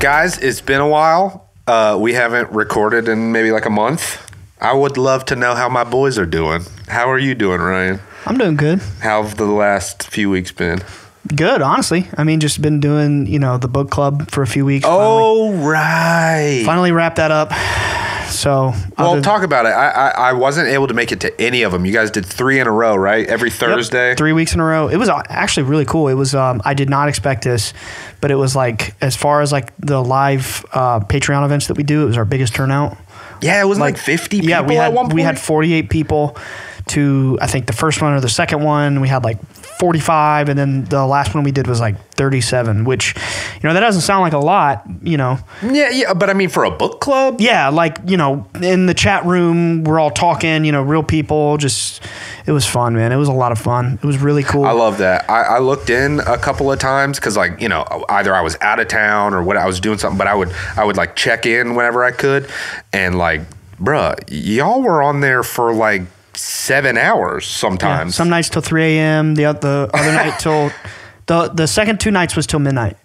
Guys, it's been a while. We haven't recorded in maybe like a month. I would love to know how my boys are doing. How are you doing, Ryan? I'm doing good. How have the last few weeks been? Good, honestly. I mean, just been doing, the book club for a few weeks. Right. Finally wrapped that up. So, well, talk about it. I wasn't able to make it to any of them. You guys did 3 in a row, right? Every Thursday? Yep, 3 weeks in a row. It was actually really cool. It was, I did not expect this, but it was like, as far as like the live Patreon events that we do, it was our biggest turnout. Yeah, it was like 50 people at one point? We had 48 people to, I think, the first one or the second one. We had like 45, and then the last one we did was like 37, which, that doesn't sound like a lot, Yeah, but I mean, for a book club? Yeah, like, in the chat room, we're all talking, real people, it was fun, man. It was a lot of fun. It was really cool. I love that. I looked in a couple of times because, like, either I was out of town or what, I was doing something, but I would like check in whenever I could, and like, bruh, y'all were on there for like 7 hours sometimes. Yeah, some nights till 3 a.m. The other night till the second 2 nights was till midnight.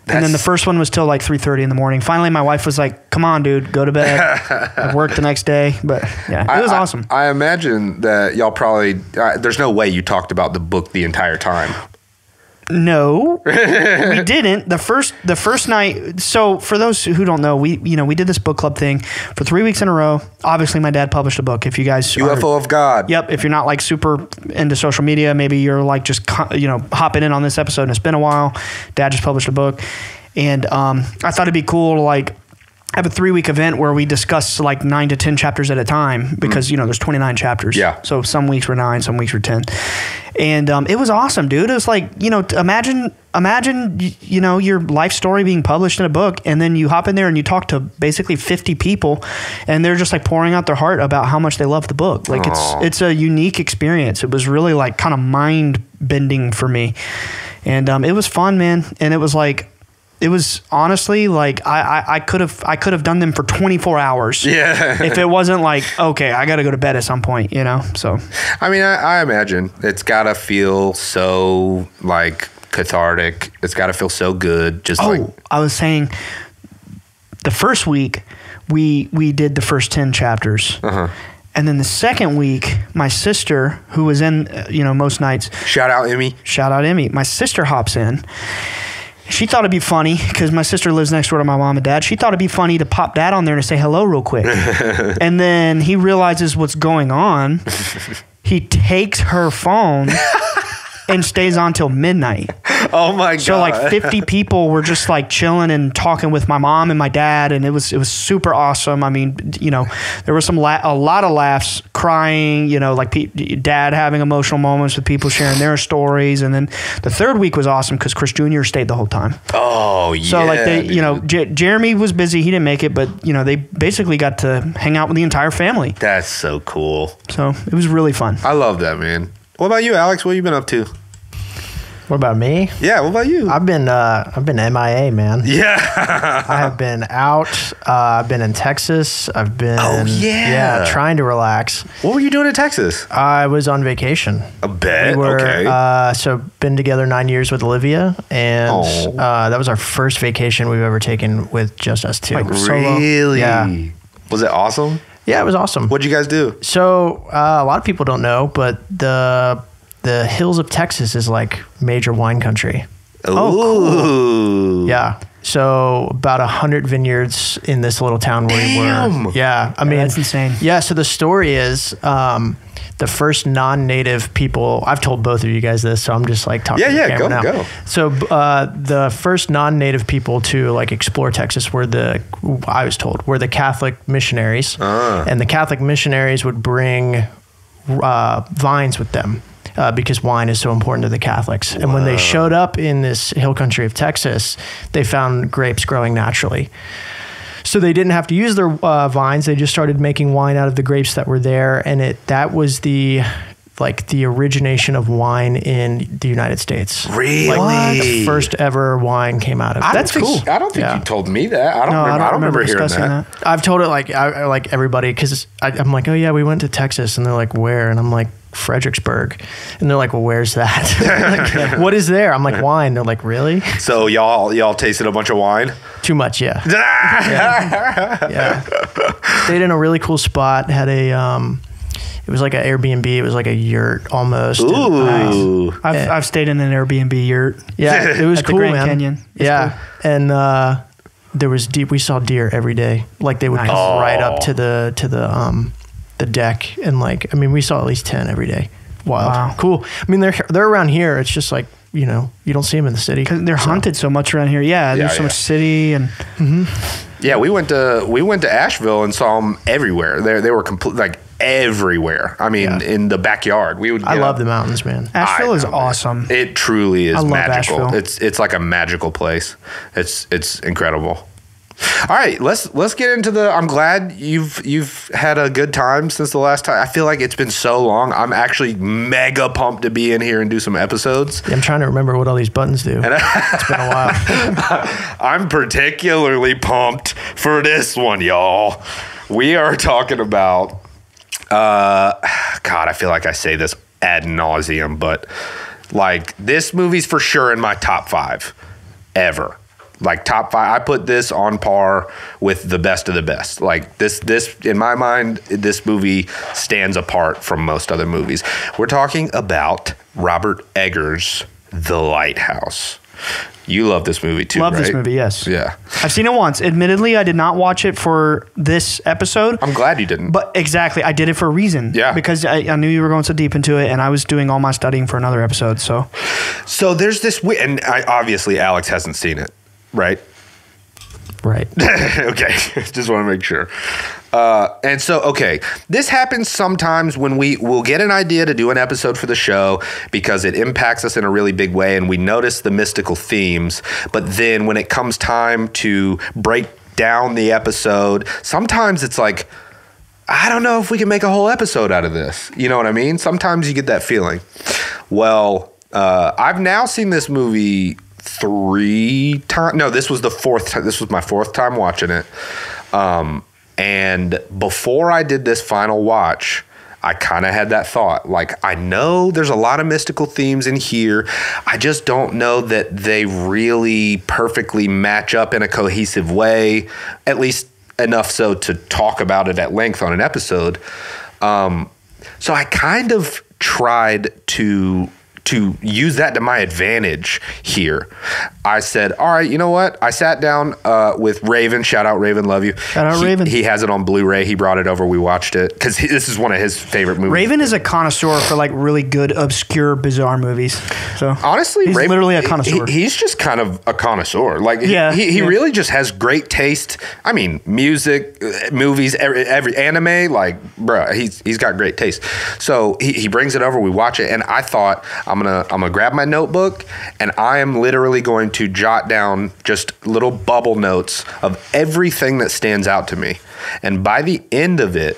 And then the first one was till like 3:30 in the morning. Finally, my wife was like, "Come on, dude, go to bed." I worked the next day, but yeah, it was awesome. I imagine that y'all probably there's no way you talked about the book the entire time. No, we didn't. The first night. So for those who don't know, we did this book club thing for 3 weeks in a row. Obviously, my dad published a book. If you guys UFO of God. Yep. If you're not like super into social media, maybe you're like just hopping in on this episode and it's been a while. Dad just published a book, and I thought it'd be cool to like have a 3-week event where we discuss like 9 to 10 chapters at a time because, there's 29 chapters. Yeah. So some weeks were 9, some weeks were 10. And it was awesome, dude. It was like, imagine, your life story being published in a book, and then you hop in there and you talk to basically 50 people, and they're just like pouring out their heart about how much they love the book. Like it's a unique experience. It was really like kind of mind bending for me. And it was fun, man. And it was like, it was honestly like I could have done them for 24 hours. Yeah. If it wasn't like, okay, I got to go to bed at some point, So I mean, I imagine it's got to feel so like cathartic. It's got to feel so good. I was saying the first week we did the first 10 chapters. Uh-huh. And then the second week, my sister, who was in, most nights. Shout out Emmy. My sister hops in. She thought it'd be funny because my sister lives next door to my mom and dad. She thought it'd be funny to pop dad on there to say hello real quick. And then he realizes what's going on. He takes her phone and stays on till midnight. Oh my God. So like 50 people were just like chilling and talking with my mom and my dad, and it was super awesome. I mean, there was a lot of laughs, crying, like dad having emotional moments with people sharing their stories. And then the third week was awesome because Chris Jr. stayed the whole time. Oh yeah. So like Jeremy was busy, he didn't make it, but they basically got to hang out with the entire family. That's so cool. So it was really fun. I love that, man. What about you, Alex? What have you been up to? What about me? Yeah, what about you? I've been MIA, man. Yeah. I have been out. I've been in Texas. I've been trying to relax. What were you doing in Texas? I was on vacation. A bet. Okay. So been together 9 years with Olivia, and that was our first vacation we've ever taken with just us two. Like really? Yeah. Was it awesome? Yeah, it was awesome. What'd you guys do? So a lot of people don't know, but the hills of Texas is like major wine country. Oh, cool. Yeah. So about 100 vineyards in this little town where we were. Yeah. I mean, that's insane. Yeah. So the story is the first non-native people, I've told both of you guys this, so I'm just like talking to the camera now. Go. So the first non-native people to like explore Texas were I was told, were the Catholic missionaries. And the Catholic missionaries would bring vines with them. Because wine is so important to the Catholics. And when they showed up in this hill country of Texas, they found grapes growing naturally. So they didn't have to use their vines. They just started making wine out of the grapes that were there. And that was the origination of wine in the United States. Really? Like the first ever wine came out of it. That's cool. I don't think you told me that. I don't remember hearing that. I've told it like everybody because I'm like, oh yeah, we went to Texas. And they're like, where? And I'm like, Fredericksburg. And they're like, well, where's that? Like, what is there? I'm like, wine. They're like, really? So y'all tasted a bunch of wine? Too much, yeah. Yeah. Stayed in a really cool spot. Had a, it was like an Airbnb. It was like a yurt almost. Ooh. I've stayed in an Airbnb yurt. Yeah, it was at cool, the Grand man. Canyon. It's Yeah. And there was we saw deer every day. Like they would Nice. come right up to the deck, and like, I mean, we saw at least 10 every day. Wild. Wow. Cool. I mean, they're around here. It's just like, you know, you don't see them in the city. Because they're hunted so much around here. Yeah, there's so much city and. Yeah, we went to Asheville and saw them everywhere. They were complete, like everywhere. I mean, in the backyard. I love the mountains, man. Asheville is awesome. It truly is I love magical. Asheville. It's like a magical place. It's incredible. All right, let's get into the. I'm glad you've had a good time since the last time. I feel like it's been so long. I'm actually mega pumped to be in here and do some episodes. Yeah, I'm trying to remember what all these buttons do. It's been a while. I'm particularly pumped for this one, y'all. We are talking about. God, I feel like I say this ad nauseum, but like this movie's for sure in my top 5 ever. Like top 5, I put this on par with the best of the best. Like this in my mind, this movie stands apart from most other movies. We're talking about Robert Eggers' The Lighthouse. You love this movie too, Love right? this movie, yes. Yeah. I've seen it once. Admittedly, I did not watch it for this episode. I'm glad you didn't. But exactly, I did it for a reason. Yeah. Because I knew you were going so deep into it, and I was doing all my studying for another episode. So there's this, and obviously Alex hasn't seen it, right? Right. Okay, just want to make sure. And so, okay, this happens sometimes when we'll get an idea to do an episode for the show because it impacts us in a really big way and we notice the mystical themes. But then when it comes time to break down the episode, sometimes it's like, I don't know if we can make a whole episode out of this. You know what I mean? Sometimes you get that feeling. Well, I've now seen this movie 3 times. No, this was the 4th time. This was my 4th time watching it. And before I did this final watch, I kind of had that thought. Like, I know there's a lot of mystical themes in here. I just don't know that they really perfectly match up in a cohesive way, at least enough so to talk about it at length on an episode. So I kind of tried to use that to my advantage here. I said, all right, you know what? I sat down with Raven. Shout out Raven, love you. Shout out Raven. He has it on Blu-ray. He brought it over. We watched it because this is one of his favorite movies. Raven is a connoisseur for like really good, obscure, bizarre movies. So honestly, he's Raven, literally a connoisseur. He's just kind of a connoisseur. Like he really just has great taste. I mean, music, movies, every anime. Like, bruh, he's got great taste. So he brings it over. We watch it, and I thought I'm gonna grab my notebook, and I am literally going to jot down just little bubble notes of everything that stands out to me. And by the end of it,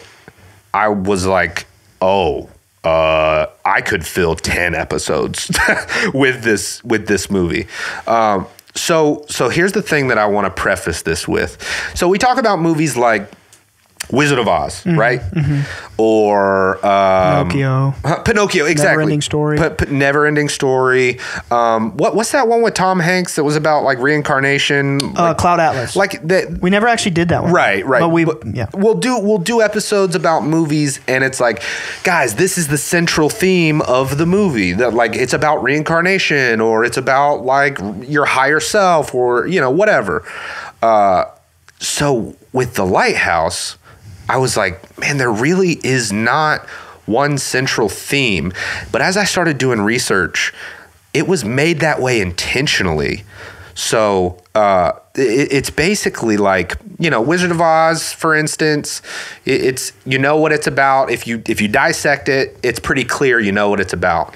I was like, oh, I could fill 10 episodes with this movie. So here's the thing that I want to preface this with. So we talk about movies like Wizard of Oz, right? Mm-hmm. Or Pinocchio, exactly. Never-ending Story. Never-ending Story. What's that one with Tom Hanks that was about like reincarnation? Cloud Atlas. Like that. We never actually did that one. Right. But we'll do episodes about movies, and it's like, guys, this is the central theme of the movie. That like it's about reincarnation, or it's about like your higher self, or whatever. So with The Lighthouse, I was like, man, there really is not one central theme. But as I started doing research, it was made that way intentionally. So it's basically like, Wizard of Oz, for instance, it's what it's about. If you dissect it, it's pretty clear what it's about.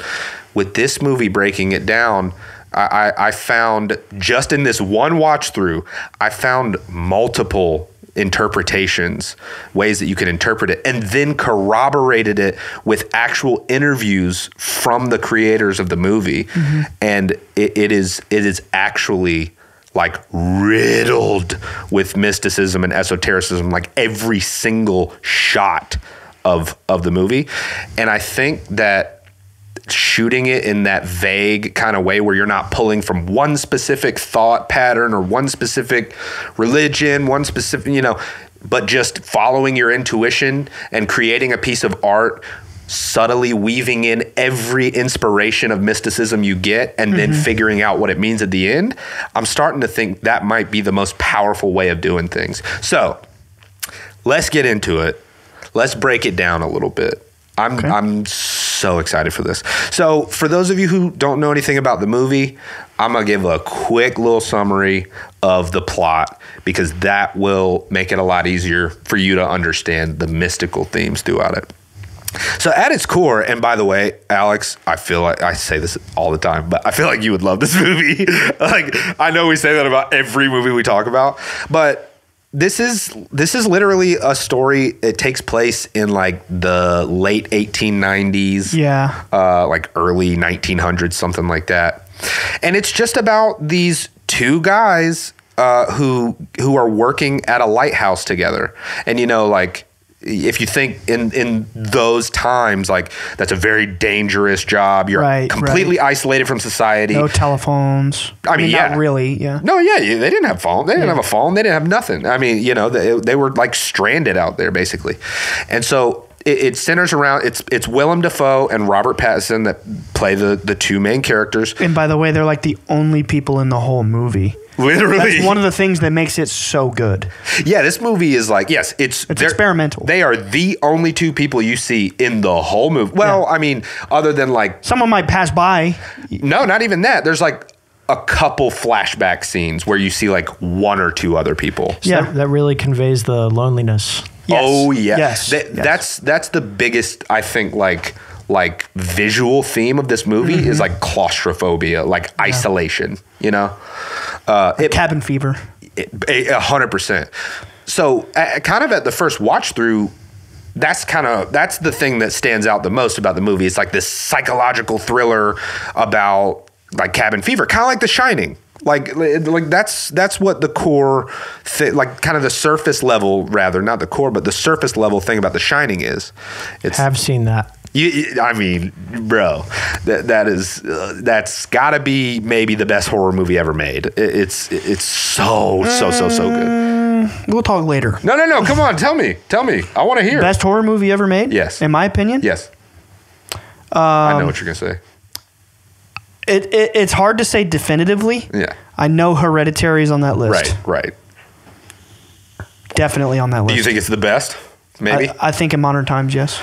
With this movie breaking it down, I found, just in this one watch through, I found multiple interpretations, ways that you can interpret it, and then corroborated it with actual interviews from the creators of the movie. Mm-hmm. And it is actually like riddled with mysticism and esotericism. Like every single shot of the movie. And I think that shooting it in that vague kind of way where you're not pulling from one specific thought pattern or one specific religion, one specific, you know, but just following your intuition and creating a piece of art, subtly weaving in every inspiration of mysticism you get and then figuring out what it means at the end. I'm starting to think that might be the most powerful way of doing things. So let's get into it. Let's break it down a little bit. I'm so excited for this. So for those of you who don't know anything about the movie, I'm going to give a quick little summary of the plot because that will make it a lot easier for you to understand the mystical themes throughout it. So at its core, and by the way, Alex, I feel like I say this all the time, but I feel like you would love this movie. Like, I know we say that about every movie we talk about, but this is literally a story. It takes place in like the late 1890s, like early 1900s, something like that. And it's just about these two guys who are working at a lighthouse together. And you know, like, if you think in those times, like, that's a very dangerous job. You're completely isolated from society. No telephones. I mean, not really. Yeah. No, yeah. They didn't have phone. They didn't have a phone. They didn't have nothing. I mean, you know, they were like stranded out there basically. And so it centers around, it's Willem Dafoe and Robert Pattinson that play the two main characters. And by the way, they're like the only people in the whole movie. Literally. That's one of the things that makes it so good. Yeah, this movie is like, yes, it's experimental. They are the only two people you see in the whole movie. Well, I mean, other than like... Someone might pass by. No, not even that. There's like a couple flashback scenes where you see like one or two other people. So that really conveys the loneliness. Yes. Oh, yeah. Yes. That's the biggest, I think, like visual theme of this movie is like claustrophobia, like isolation, you know? Cabin fever. 100%. So kind of at the first watch through, that's the thing that stands out the most about the movie. It's like this psychological thriller about like cabin fever, kind of like The Shining. Like that's what the core like kind of the surface level, rather, not the core, but the surface level thing about The Shining is. Have seen that. I mean, bro, that's got to be maybe the best horror movie ever made. It's so good. We'll talk later. No. Come on, tell me. I want to hear. Best horror movie ever made? Yes. In my opinion? Yes. I know what you're gonna say. It's hard to say definitively. Yeah. I know Hereditary is on that list. Right. Definitely on that list. Do you think it's the best? Maybe. I think in modern times, yes.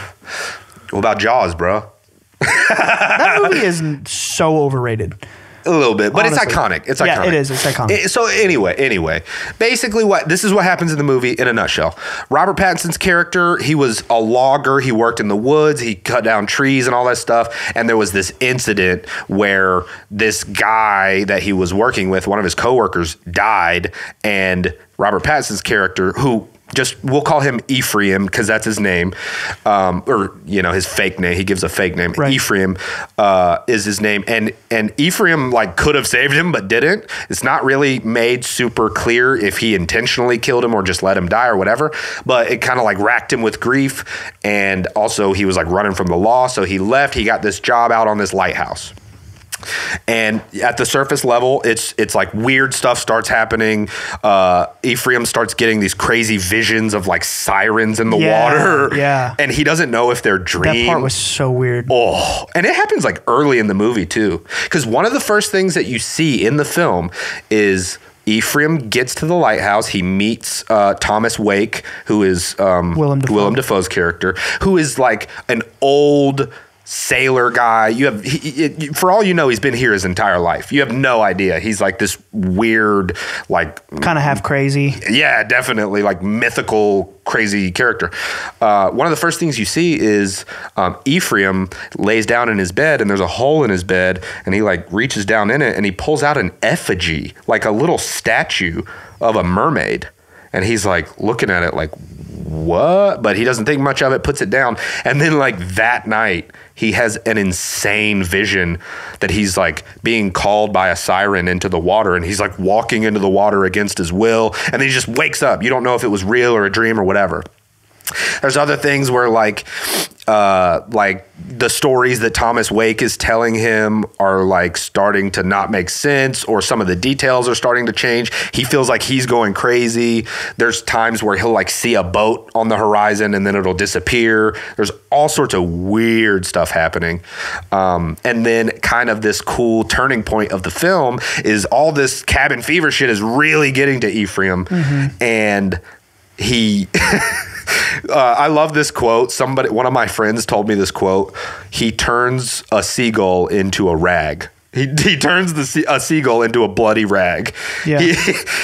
What about Jaws, bro? That movie is so overrated. A little bit, but honestly. It's iconic. It's iconic. Yeah, it is. It's iconic. So anyway, basically this is what happens in the movie in a nutshell. Robert Pattinson's character, he was a logger. He worked in the woods. He cut down trees and all that stuff. And there was this incident where this guy that he was working with, one of his coworkers, died. And Robert Pattinson's character, who... we'll call him Ephraim because that's his name, or you know, his fake name. He gives a fake name. Right. Ephraim is his name, and Ephraim like could have saved him but didn't. It's not really made super clear if he intentionally killed him or just let him die or whatever. But it kind of like racked him with grief, and also he was like running from the law, so he left. He got this job out on this lighthouse. And at the surface level, it's like weird stuff starts happening. Ephraim starts getting these crazy visions of like sirens in the water. Yeah. And he doesn't know if they're dreams. That part was so weird. Oh, and it happens like early in the movie too. Because one of the first things that you see in the film is Ephraim gets to the lighthouse. He meets Thomas Wake, who is Willem Dafoe's character, who is like an old sailor guy. For all you know, he's been here his entire life. You have no idea. He's like this weird, like kind of half crazy. Yeah, definitely like mythical, crazy character. One of the first things you see is Ephraim lays down in his bed, and there's a hole in his bed, and he like reaches down in it, and he pulls out an effigy, like a little statue of a mermaid, and he's like looking at it like, what? But he doesn't think much of it, puts it down. And then like that night, he has an insane vision that he's like being called by a siren into the water, and he's like walking into the water against his will. And then he just wakes up. You don't know if it was real or a dream or whatever. There's other things where like the stories that Thomas Wake is telling him are like starting to not make sense, or some of the details are starting to change. He feels like he's going crazy. There's times where he'll like see a boat on the horizon and then it'll disappear. There's all sorts of weird stuff happening. And then kind of this cool turning point of the film is all this cabin fever shit is really getting to Ephraim. And he I love this quote. One of my friends told me this quote. He turns a seagull into a rag. He turns a seagull into a bloody rag. Yeah.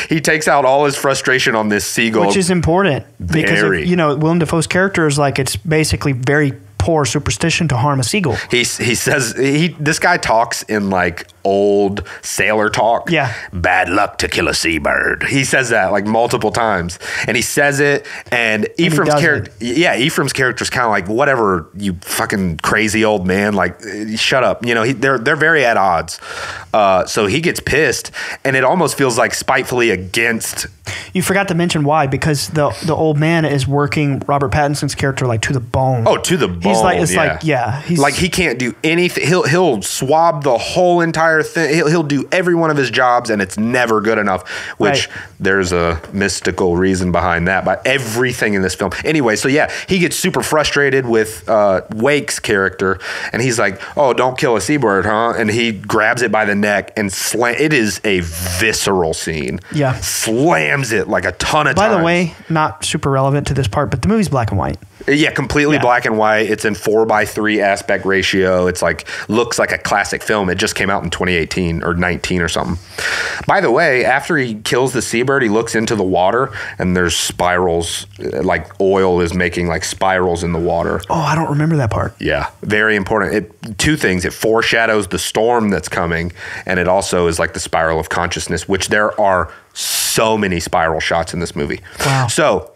He takes out all his frustration on this seagull, which is important because Willem Dafoe's character is like, it's basically very poor superstition to harm a seagull. He says this guy talks in like old sailor talk. Yeah. Bad luck to kill a seabird. He says that like multiple times, and he says it, and Ephraim's character, Ephraim's character is kind of like, whatever, you fucking crazy old man, like shut up. They're very at odds. So he gets pissed, and it almost feels like spitefully against. You forgot to mention why, because the old man is working Robert Pattinson's character like to the bone. Oh, to the bone. He's he's like, he can't do anything. He'll swab the whole entire thing. He'll do every one of his jobs, and it's never good enough, which there's a mystical reason behind that, but everything in this film. Anyway, so yeah, he gets super frustrated with Wake's character, and he's like, oh, don't kill a seabird, huh? And he grabs it by the neck and it is a visceral scene. Yeah. Slams it like a ton of times. By the way, not super relevant to this part, but the movie's black and white. Yeah, completely black and white. It's in 4:3 aspect ratio. It's like, looks like a classic film. It just came out in 2018 or 19 or something. By the way, after he kills the seabird, he looks into the water, and there's spirals, like oil is making like spirals in the water. Oh, I don't remember that part. Yeah, very important. Two things. It foreshadows the storm that's coming, and it also is like the spiral of consciousness, which there are so many spiral shots in this movie. Wow. So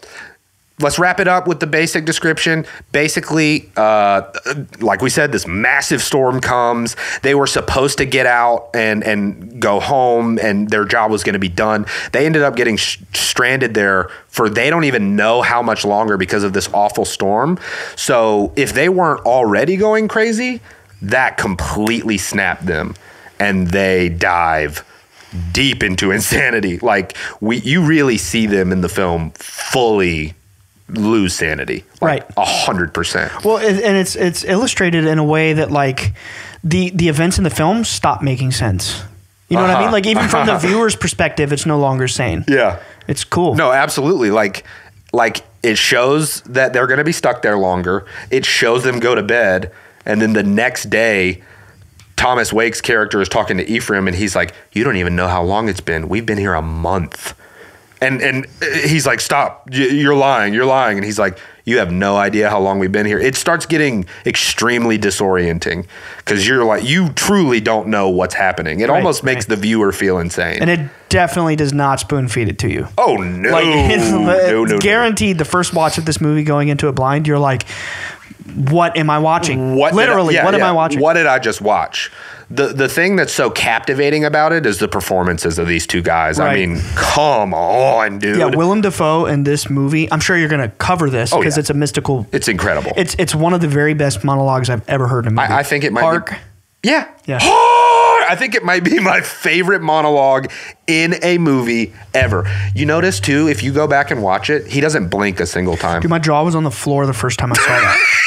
let's wrap it up with the basic description. Basically, like we said, this massive storm comes. They were supposed to get out and go home, and their job was going to be done. They ended up getting stranded there for they don't even know how much longer because of this awful storm. So if they weren't already going crazy, that completely snapped them, and they dive deep into insanity. Like you really see them in the film fully lose sanity, like 100%. Well, and it's illustrated in a way that like the events in the film stop making sense. You know what I mean? Like, even from the viewer's perspective, it's no longer sane. Yeah, it's cool. No, absolutely. Like it shows that they're going to be stuck there longer. It shows them go to bed, and then the next day, Thomas Wake's character is talking to Ephraim, and he's like, "You don't even know how long it's been. We've been here a month." And he's like, stop, you're lying. And he's like, you have no idea how long we've been here. It starts getting extremely disorienting because you're like, you truly don't know what's happening. It almost makes the viewer feel insane. And it definitely does not spoon feed it to you. Oh, no. Like, it's guaranteed the first watch of this movie going into it blind, you're like, what am I watching? What am I watching? What did I just watch? The thing that's so captivating about it is the performances of these two guys. Right. I mean, come on, dude. Yeah, Willem Dafoe in this movie. I'm sure you're going to cover this because it's a mystical. It's incredible. It's one of the very best monologues I've ever heard in a movie. I think it might be. Yeah. Yeah. I think it might be my favorite monologue in a movie ever. You notice too, if you go back and watch it, he doesn't blink a single time. Dude, my jaw was on the floor the first time I saw that.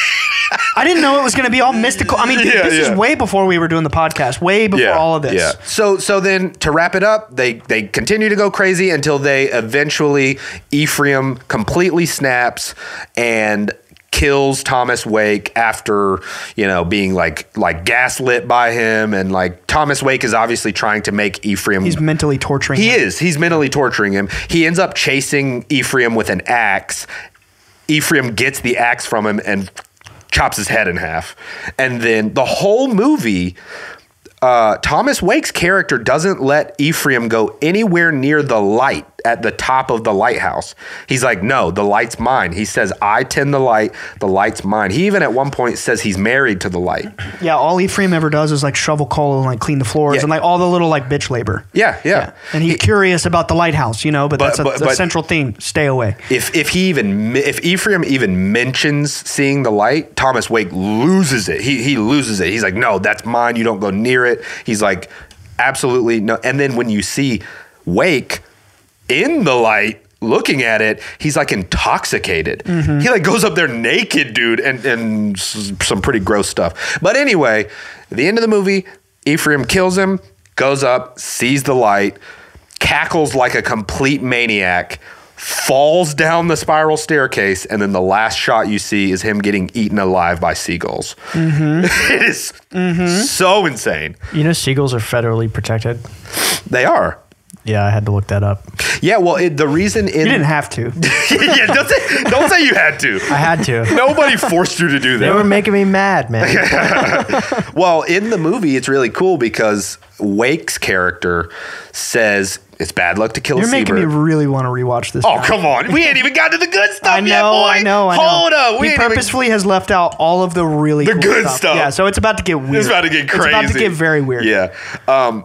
I didn't know it was going to be all mystical. I mean, this is way before we were doing the podcast, way before all of this. Yeah. So then to wrap it up, they continue to go crazy until they eventually, Ephraim completely snaps and kills Thomas Wake after, being like gaslit by him. And like Thomas Wake is obviously trying to make Ephraim. He's mentally torturing him. He's mentally torturing him. He ends up chasing Ephraim with an axe. Ephraim gets the axe from him and chops his head in half. And then the whole movie, Thomas Wake's character doesn't let Ephraim go anywhere near the light at the top of the lighthouse. He's like, no, the light's mine. He says, I tend the light. The light's mine. He even at one point says he's married to the light. Yeah, all Ephraim ever does is like shovel coal and like clean the floors and like all the little like bitch labor. Yeah. And he's curious about the lighthouse, you know, but that's a central theme. Stay away. If Ephraim even mentions seeing the light, Thomas Wake loses it. He loses it. He's like, no, that's mine. You don't go near it. He's like, absolutely no. And then when you see Wake in the light looking at it, he's like intoxicated. He like goes up there naked, dude, and some pretty gross stuff. But anyway, at the end of the movie, Ephraim kills him, goes up, sees the light, cackles like a complete maniac, falls down the spiral staircase, and then the last shot you see is him getting eaten alive by seagulls. It is so insane. You know, seagulls are federally protected. They are. Yeah, I had to look that up. Yeah, well, the reason You didn't have to. yeah, don't say you had to. I had to. Nobody forced you to do that. They were making me mad, man. Well, in the movie, it's really cool because Wake's character says it's bad luck to kill a You're making seabird. me really want to rewatch this. Oh, now. come on. We ain't even got to the good stuff I know, yet, boy. I know. Hold up. He purposefully has left out all of the really cool good stuff. Yeah, so it's about to get weird. It's about to get crazy. It's about to get very weird. Yeah.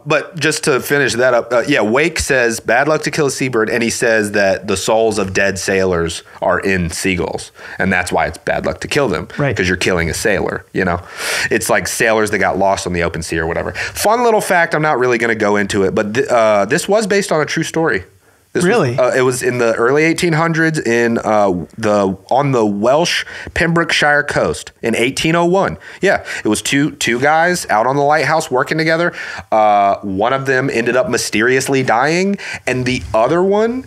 But just to finish that up, Wake says bad luck to kill a seabird, and he says that the souls of dead sailors are in seagulls, and that's why it's bad luck to kill them. Right. Because you're killing a sailor, you know? It's like sailors that got lost on the open sea or whatever. Fun little fact, I'm not really going to go into it, but this was based on a true story. Really? It was in the early 1800s on the Welsh Pembrokeshire coast in 1801. Yeah, it was two guys out on the lighthouse working together. One of them ended up mysteriously dying, and the other one,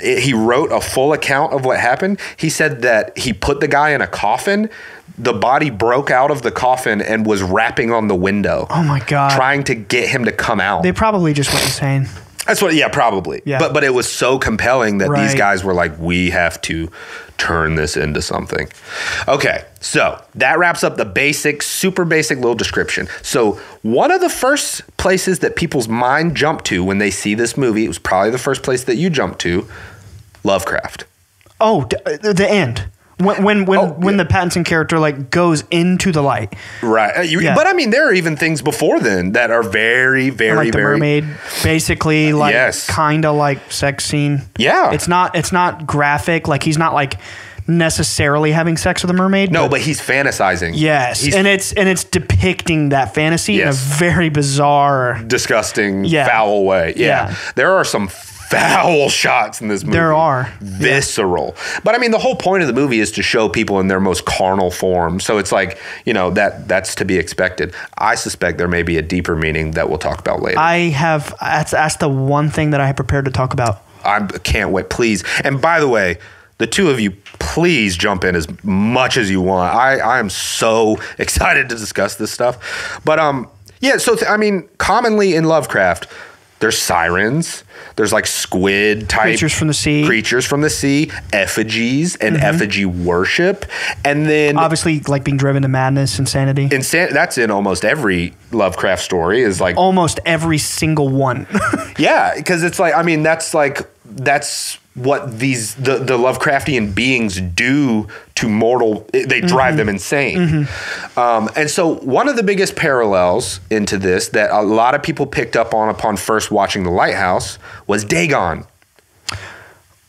he wrote a full account of what happened. He said that he put the guy in a coffin. The body broke out of the coffin and was rapping on the window. Oh my God. Trying to get him to come out. They probably just went insane. That's what, yeah, probably. Yeah. But it was so compelling that these Right. guys were like, we have to turn this into something. Okay, so that wraps up the super basic little description. So one of the first places that people's mind jump to when they see this movie, it was probably the first place that you jumped to, Lovecraft. Oh, the end. When the Pattinson character like goes into the light, Right. Yeah. But I mean, there are even things before then that are very, very, like the very. mermaid, basically like Yes. kind of like sex scene. Yeah. It's not graphic. Like he's not like necessarily having sex with a mermaid. No, but he's fantasizing. yes, He's and it's depicting that fantasy in a Yes. very bizarre. disgusting, Yeah. foul way. Yeah. Yeah. There are some foul shots in this movie. There are. Visceral. But I mean, the whole point of the movie is to show people in their most carnal form. So it's like, you know, that's to be expected. I suspect there may be a deeper meaning that we'll talk about later. That's the one thing that I have prepared to talk about. I can't wait, please. And by the way, the two of you, please jump in as much as you want. I am so excited to discuss this stuff. But yeah, so I mean, commonly in Lovecraft, there's sirens, there's like squid type Creatures from the sea. effigies and effigy worship, and then Obviously, like being driven to madness, insanity. that's in almost every Lovecraft story. Is like Almost every single one. yeah, because it's like, I mean, that's what the Lovecraftian beings do to mortal. They drive them insane. And so one of the biggest parallels into this that a lot of people picked up on upon first watching The Lighthouse was Dagon.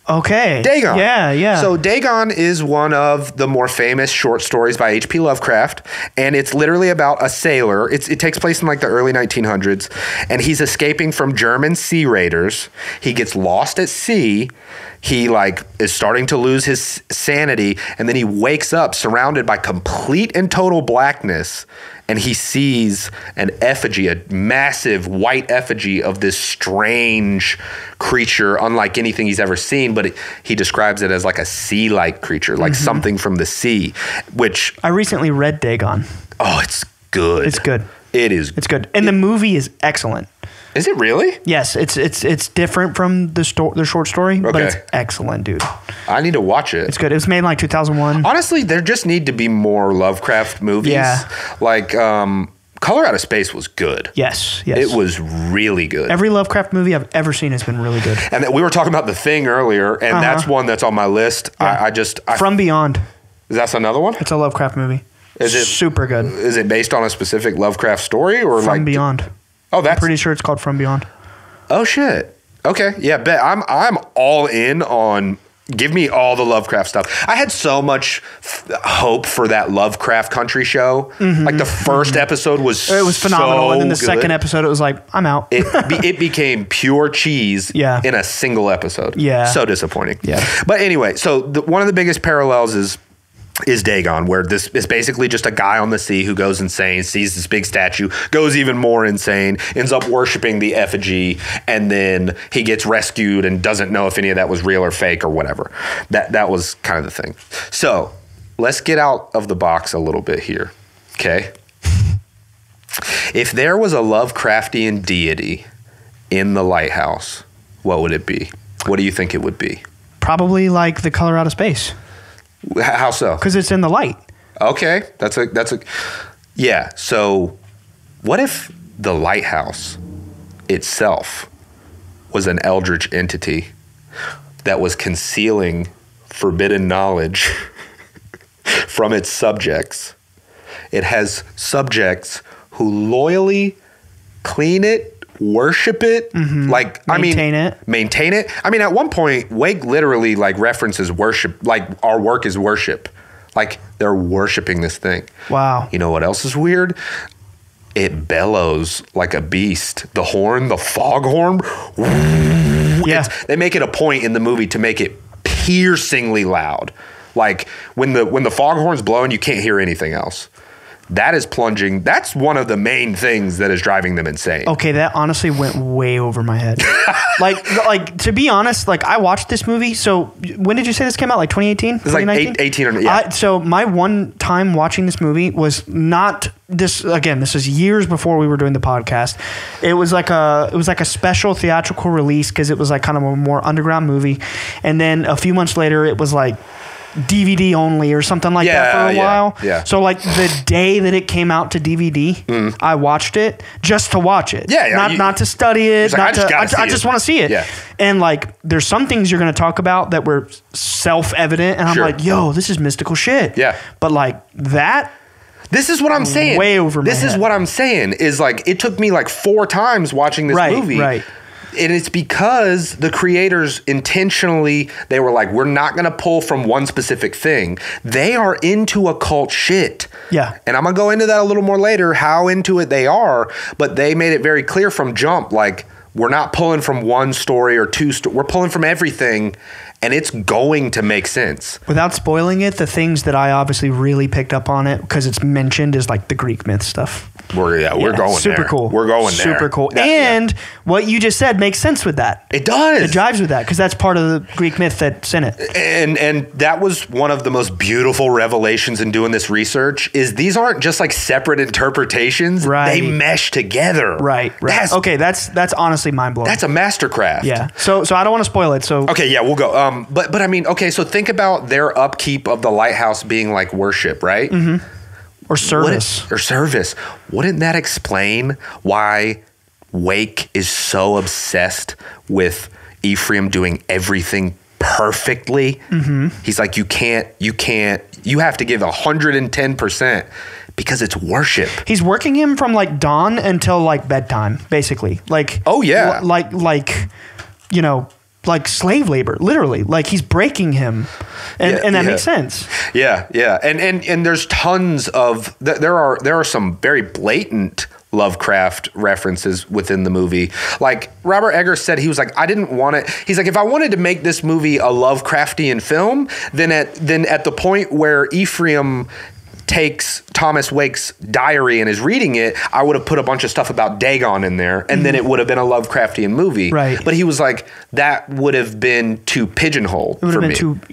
Okay. Dagon. Yeah. So Dagon is one of the more famous short stories by H.P. Lovecraft, and it's literally about a sailor. It takes place in like the early 1900s, and he's escaping from German sea raiders. He gets lost at sea. He like is starting to lose his sanity, and then he wakes up surrounded by complete and total blackness, and he sees an effigy, a massive white effigy of this strange creature, unlike anything he's ever seen, but he describes it as like a sea-like creature, like something from the sea, which... I recently read Dagon. Oh, it's good. It's good. It is. It's good. And the movie is excellent. Is it really? Yes, it's different from the short story, but Okay. it's excellent, dude. I need to watch it. It's good. It was made in like 2001. Honestly, there just need to be more Lovecraft movies. Yeah. Like, Color Out of Space was good. Yes. It was really good. Every Lovecraft movie I've ever seen has been really good. And we were talking about The Thing earlier, and that's one that's on my list. Yeah. From Beyond. That's another one? It's a Lovecraft movie. Is it super good? Is it based on a specific Lovecraft story or From Beyond? I'm pretty sure it's called From Beyond. Oh shit. Okay. Yeah, bet I'm all in on. Give me all the Lovecraft stuff. I had so much hope for that Lovecraft Country show. Like the first episode was phenomenal, and then the good. second episode it was like, I'm out. It became pure cheese in a single episode. Yeah, so disappointing. Yeah, but anyway, so one of the biggest parallels is Dagon, where this is basically just a guy on the sea who goes insane, sees this big statue, goes even more insane, ends up worshiping the effigy, and then he gets rescued and doesn't know if any of that was real or fake or whatever. That was kind of the thing. So let's get out of the box a little bit here, okay? If there was a Lovecraftian deity in the lighthouse, what would it be? What do you think it would be? Probably like the Color Out of Space. How so? Because it's in the light. Okay, that's a yeah. So, what if the lighthouse itself was an eldritch entity that was concealing forbidden knowledge from its subjects? It has subjects who loyally clean it, worship it, maintain it. I mean, at one point, Wake literally references worship, our work is worship. Like they're worshiping this thing. Wow. You know what else is weird? It bellows like a beast. The horn, the foghorn. Yeah. They make it a point in the movie to make it piercingly loud. Like when the foghorn's blowing, you can't hear anything else. That is plunging. That's one of the main things that is driving them insane. Okay, that honestly went way over my head. like to be honest, I watched this movie. So when did you say this came out? Like 2018? It's like 18 or yeah. So my one time watching this movie was not this. Again, this is years before we were doing the podcast. It was like a special theatrical release because it was like kind of a more underground movie, and then a few months later it was like DVD only or something like that for a while. Yeah. So the day that it came out to DVD, I watched it just to watch it. Yeah. Not to study it. I just want to see it. Yeah. And there's some things you're going to talk about that were self-evident, and I'm like, yo, this is mystical shit. Yeah. But that. This is what I'm saying. Way over my head. This is what I'm saying is it took me 4 times watching this movie. Right. And it's because the creators intentionally, they were like, we're not going to pull from one specific thing. They are into occult shit. Yeah. And I'm going to go into that a little more later, how into it they are. But they made it very clear from jump, we're not pulling from one story or two. We're pulling from everything. And it's going to make sense. Without spoiling it, the things that I obviously really picked up on it because it's mentioned is the Greek myth stuff. We're going super there. Cool. We're going there. Super cool. Yeah, and what you just said makes sense with that. It does. It jives with that because that's part of the Greek myth that's in it. And that was one of the most beautiful revelations in doing this research is these aren't just separate interpretations. Right. They mesh together. Right. That's honestly mind blowing. That's a mastercraft. Yeah. So I don't want to spoil it. So okay, yeah, we'll go. But I mean, okay, so think about their upkeep of the lighthouse being worship, right? Mm-hmm. Or service. Wouldn't that explain why Wake is so obsessed with Ephraim doing everything perfectly? Mm-hmm. He's like, you have to give 110% because it's worship. He's working him from dawn until bedtime, basically. Oh yeah. Like slave labor, literally. He's breaking him, and that makes sense. Yeah. And there's tons of there are some very blatant Lovecraft references within the movie. Robert Eggers said, he was like, I didn't want it. He's like, if I wanted to make this movie a Lovecraftian film, then at the point where Ephraim takes Thomas Wake's diary and is reading it, I would have put a bunch of stuff about Dagon in there, and then it would have been a Lovecraftian movie. Right. But he was like, that would have been too pigeonholed for me. It would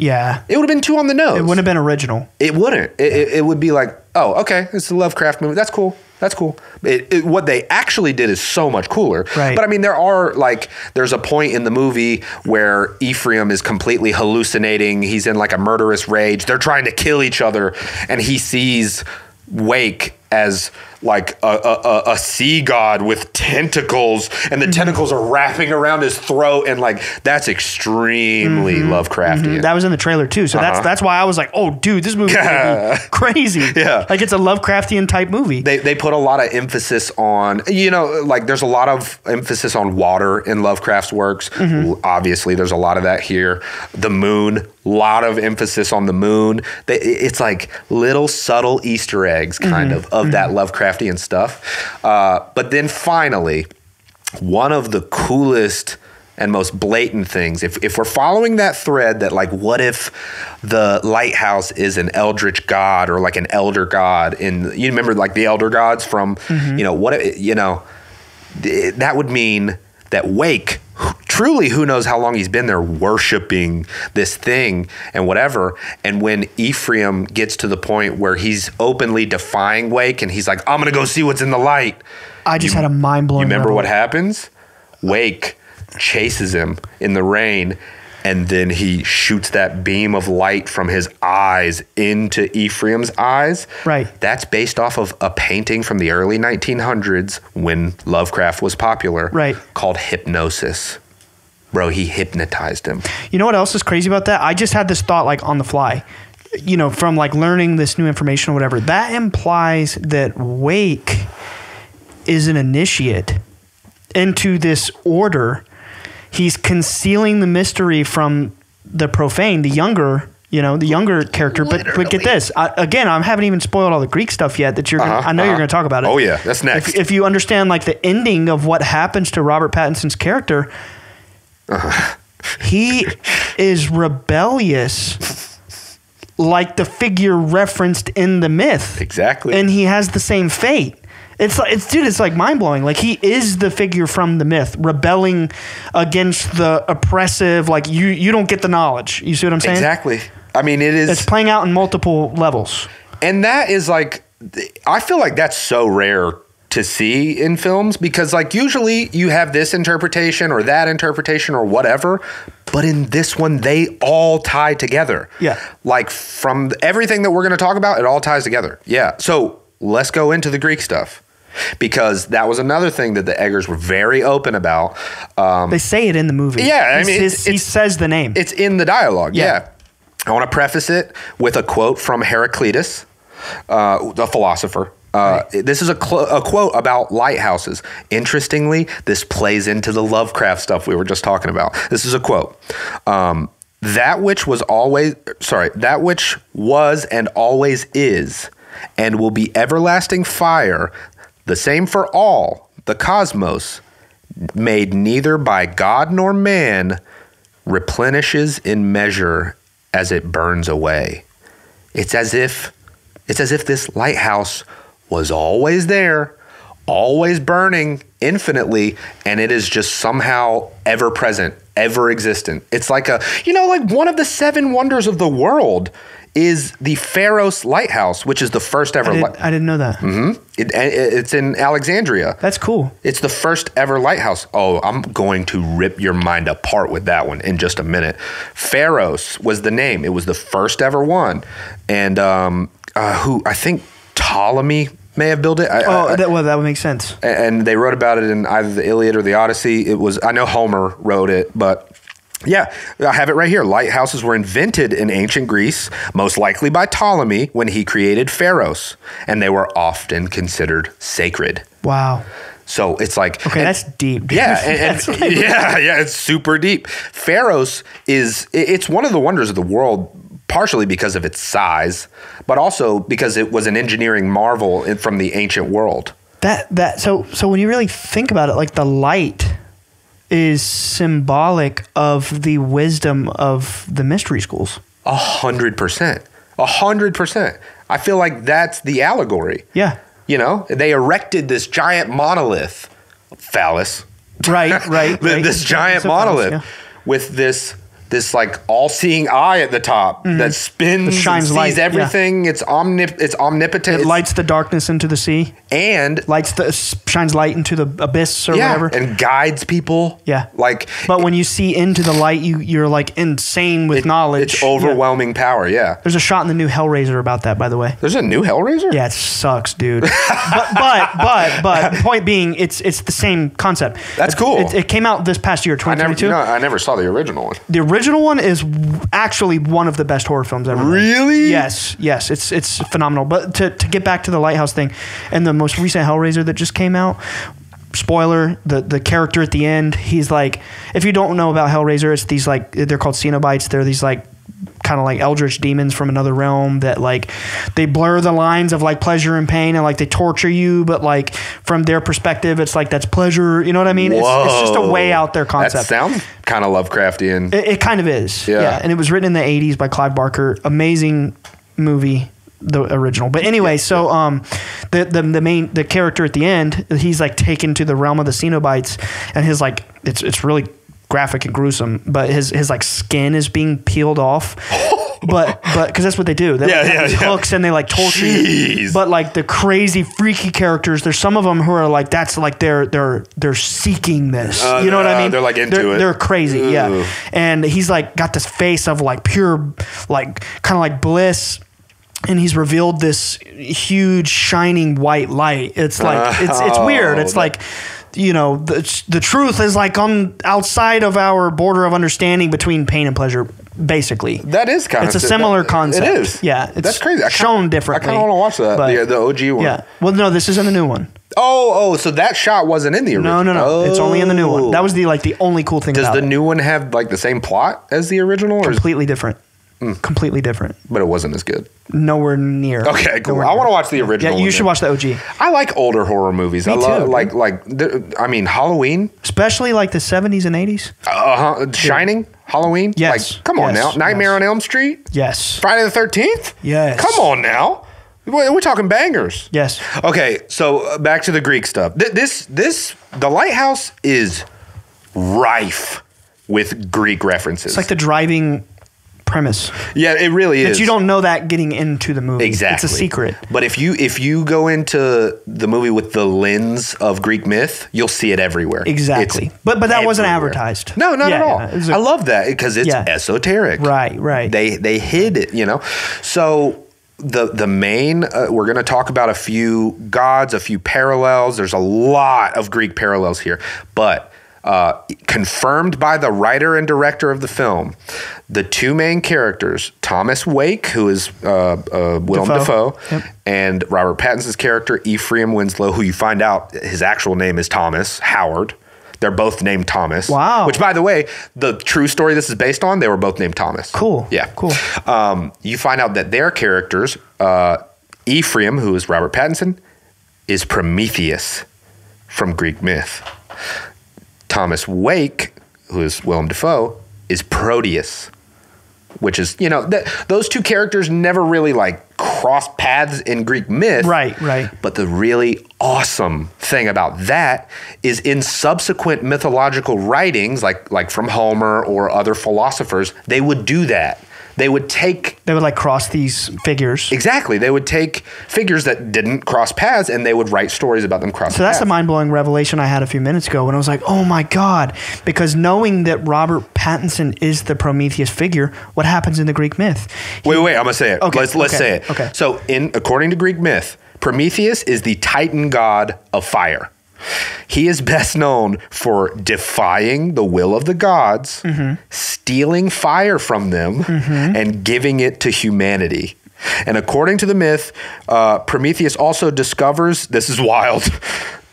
have been too on the nose. It wouldn't have been original. It wouldn't. It would be like, oh, okay, it's a Lovecraft movie. That's cool. What they actually did is so much cooler. Right. But I mean, there's a point in the movie where Ephraim is completely hallucinating. He's in a murderous rage. They're trying to kill each other, and he sees Wake as like a sea god with tentacles, and the tentacles are wrapping around his throat, and like that's extremely Lovecraftian. That was in the trailer too, so that's why I was like, oh dude, this movie's gonna be crazy. Yeah, like it's a Lovecraftian type movie. They put a lot of emphasis on, you know, like there's a lot of emphasis on water in Lovecraft's works. Obviously there's a lot of that here. The moon, lot of emphasis on the moon. It's like little subtle Easter eggs kind of that Lovecraftian stuff. But then finally, one of the coolest and most blatant things, if we're following that thread that like, what if the lighthouse is an eldritch god or like an elder god you remember like the elder gods from, you know, that would mean that Wake, truly, who knows how long he's been there worshiping this thing and whatever. And when Ephraim gets to the point where he's openly defying Wake and he's like, I'm going to go see what's in the light. I just had a mind-blowing. You remember level. what happens? Wake chases him in the rain, and then he shoots that beam of light from his eyes into Ephraim's eyes. Right. That's based off of a painting from the early 1900s when Lovecraft was popular. Right. Called Hypnosis. Bro, he hypnotized him. You know what else is crazy about that? I just had this thought like on the fly, you know, from like learning this new information or whatever. That implies that Wake is an initiate into this order. He's concealing the mystery from the profane, the younger character. But get this, I haven't even spoiled all the Greek stuff yet. That you're, I know you're going to talk about it. Oh yeah, that's next. If you understand like the ending of what happens to Robert Pattinson's character, he is rebellious, like the figure referenced in the myth. Exactly, and he has the same fate. It's like mind-blowing. Like he is the figure from the myth, rebelling against the oppressive, like you don't get the knowledge. You see what I'm saying? Exactly. I mean, it's playing out in multiple levels. And that is like, I feel like that's so rare to see in films because like usually you have this interpretation or that interpretation or whatever, but in this one, they all tie together. Yeah. Like from everything that we're going to talk about, it all ties together. Yeah. So let's go into the Greek stuff. Because that was another thing that the Eggers were very open about. They say it in the movie. Yeah, I mean, he says the name. It's in the dialogue. Yeah. I want to preface it with a quote from Heraclitus, the philosopher. This is a quote about lighthouses. Interestingly, this plays into the Lovecraft stuff we were just talking about. This is a quote. That which was and always is, and will be everlasting fire, the same for all, the cosmos, made neither by God nor man, replenishes in measure as it burns away. It's as if this lighthouse was always there, always burning infinitely, and it is just somehow ever present, ever existent. It's like like one of the 7 wonders of the world is the Pharos Lighthouse, which is the first ever. I didn't know that. Mm-hmm. It's in Alexandria. That's cool. It's the first ever lighthouse. Oh, I'm going to rip your mind apart with that one in just a minute. Pharos was the name. It was the first ever one, and who I think Ptolemy may have built it. That would make sense. And they wrote about it in either the Iliad or the Odyssey. I know Homer wrote it, but. Yeah, I have it right here. Lighthouses were invented in ancient Greece, most likely by Ptolemy when he created Pharos, and they were often considered sacred. Wow. So it's like... Okay, that's deep. Dude. Yeah, it's super deep. Pharos it's one of the wonders of the world, partially because of its size, but also because it was an engineering marvel from the ancient world. So when you really think about it, like the light is symbolic of the wisdom of the mystery schools. 100%. 100%. I feel like that's the allegory. Yeah. You know, they erected this giant monolith, phallus. Right. This giant monolith with this this like all-seeing eye at the top that spins, It shines and sees light, everything. It's omnipotent. It lights the darkness into the sea. and Shines light into the abyss or whatever. and guides people. Yeah. Like, But when you see into the light, you're like insane with knowledge. it's overwhelming power. Yeah. There's a shot in the new Hellraiser about that, by the way. There's a new Hellraiser? Yeah, it sucks, dude. but point being, it's the same concept. That's cool. It came out this past year, 2022. I never saw the original one. The original one is actually one of the best horror films ever made. Really? Yes, it's phenomenal. But to get back to the Lighthouse thing, and the most recent Hellraiser that just came out, spoiler, the character at the end, he's like, if you don't know about Hellraiser, it's these like, they're called Cenobites. They're these like kind of like eldritch demons from another realm that like they blur the lines of like pleasure and pain, and like they torture you, but like from their perspective it's like that's pleasure, you know what I mean? It's just a way out there concept. That sounds kind of Lovecraftian. It kind of is. Yeah. And it was written in the 80s by Clive Barker. Amazing movie, the original. But anyway, so the character at the end, he's like taken to the realm of the Cenobites, and his like it's really graphic and gruesome, but his like skin is being peeled off. but because that's what they do. They have these hooks and they like torture you. But like the crazy freaky characters, there's some of them who are like, that's like they're seeking this. You know what I mean? They're like into it. They're crazy. Ooh. Yeah. And he's like got this face of like pure, like kind of like bliss. And he's revealed this huge shining white light. It's like it's weird. It's like, you know, the truth is like on outside of our border of understanding between pain and pleasure, basically. That is kind of... It's a similar concept. It is. Yeah. That's crazy. Shown differently. I kind of want to watch that, but, the OG one. Yeah. Well, no, this isn't the new one. Oh, so that shot wasn't in the original? No. Oh. It's only in the new one. That was the only cool thing about it. Does the new one have like the same plot as the original? Or completely different. Completely different. But it wasn't as good. Nowhere near. Okay, cool. I want to watch the original. Yeah, you should watch the OG. I like older horror movies. Me I love too, I mean, Halloween, especially like the 70s and 80s. Shining, Halloween. Yes. Like, come on now. Nightmare on Elm Street. Yes. Friday the 13th. Yes. Come on now. We're talking bangers. Yes. Okay, so back to the Greek stuff. The Lighthouse is rife with Greek references. It's like the driving premise. Yeah, it really is. But you don't know that getting into the movie. Exactly. It's a secret. But if you go into the movie with the lens of Greek myth, you'll see it everywhere. Exactly. But that wasn't advertised. No, not at all. Yeah, I love that because it's esoteric. Right. They hid it, you know. So the main we're going to talk about a few gods, a few parallels. There's a lot of Greek parallels here, but confirmed by the writer and director of the film, the two main characters, Thomas Wake, who is Willem Dafoe, and Robert Pattinson's character, Ephraim Winslow, who you find out his actual name is Thomas Howard. They're both named Thomas. Wow. Which, by the way, the true story this is based on, they were both named Thomas. Cool. Yeah. Cool. You find out that their characters, Ephraim, who is Robert Pattinson, is Prometheus from Greek myth. Thomas Wake, who is Willem Dafoe, is Proteus, which is, you know, those two characters never really like crossed paths in Greek myth. Right. But the really awesome thing about that is in subsequent mythological writings, like from Homer or other philosophers, they would do that. They would like cross these figures. Exactly. They would take figures that didn't cross paths and they would write stories about them crossing paths. So that's the mind-blowing revelation I had a few minutes ago when I was like, oh my God. Because knowing that Robert Pattinson is the Prometheus figure, what happens in the Greek myth? Wait, I'm going to say it. Okay, let's say it. Okay. So according to Greek myth, Prometheus is the Titan god of fire. He is best known for defying the will of the gods, stealing fire from them, and giving it to humanity. And according to the myth, Prometheus also discovers, this is wild,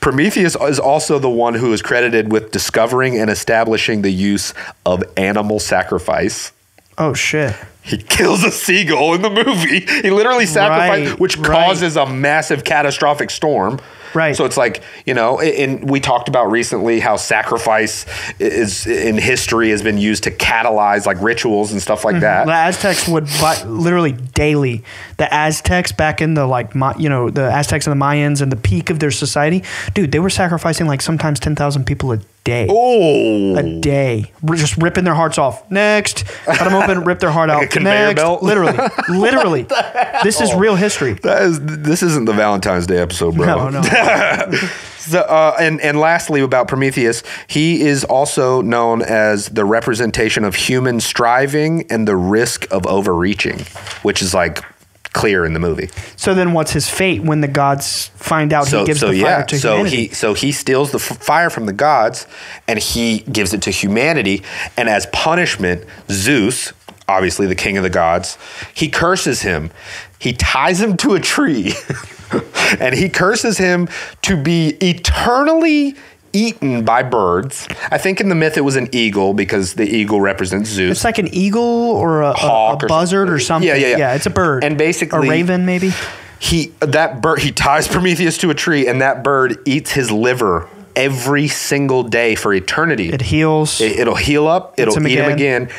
Prometheus is also the one who is credited with discovering and establishing the use of animal sacrifice. Oh, shit. He kills a seagull in the movie. He literally sacrifices, which causes a massive catastrophic storm. Right. So it's like, you know, and we talked about recently how sacrifice is in history has been used to catalyze like rituals and stuff like that. The Aztecs would literally daily. The Aztecs back in the the Aztecs and the Mayans and the peak of their society, dude, they were sacrificing like sometimes 10,000 people a day. Oh, a day, just ripping their hearts off. Next, cut them open, rip their heart out. a conveyor belt. Literally. This is real history. This isn't the Valentine's Day episode, bro. No. So, and lastly about Prometheus, he is also known as the representation of human striving and the risk of overreaching, which is like clear in the movie. So then what's his fate when the gods find out he gives the fire to humanity? So he steals the fire from the gods and he gives it to humanity. And as punishment, Zeus, obviously the king of the gods, he curses him. He ties him to a tree and he curses him to be eternally eaten by birds. I think in the myth it was an eagle because the eagle represents Zeus. It's like an eagle or a hawk a buzzard or something. Yeah, it's a bird. And basically a raven maybe. He ties Prometheus to a tree and that bird eats his liver every single day for eternity. It heals. It'll heal up. It'll eat him again. again.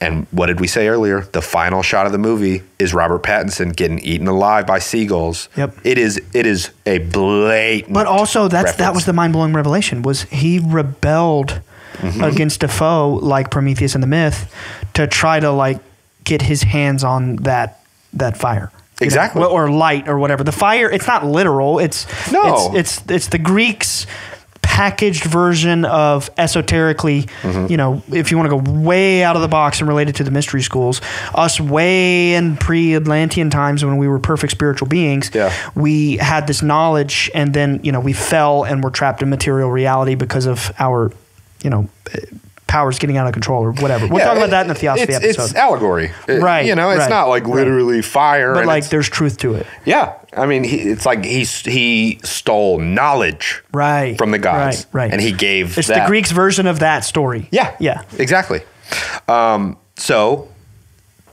And what did we say earlier? The final shot of the movie is Robert Pattinson getting eaten alive by seagulls. Yep. It is a blatant. But also that reference. was the mind-blowing revelation was he rebelled against a foe like Prometheus in the myth to try to like get his hands on that fire. Exactly. Or light or whatever. The fire, it's not literal. It's the Greeks packaged version of esoterically, if you want to go way out of the box and relate it to the mystery schools, us way in pre-Atlantean times when we were perfect spiritual beings, we had this knowledge and then, we fell and were trapped in material reality because of our, powers getting out of control or whatever. We'll talk about that in the Theosophy episode. It's allegory. Right. It's not like literally fire. But like there's truth to it. Yeah. I mean, it's like he stole knowledge from the gods. Right. And he gave It's the Greeks' version of that story. Yeah. Yeah. Exactly. So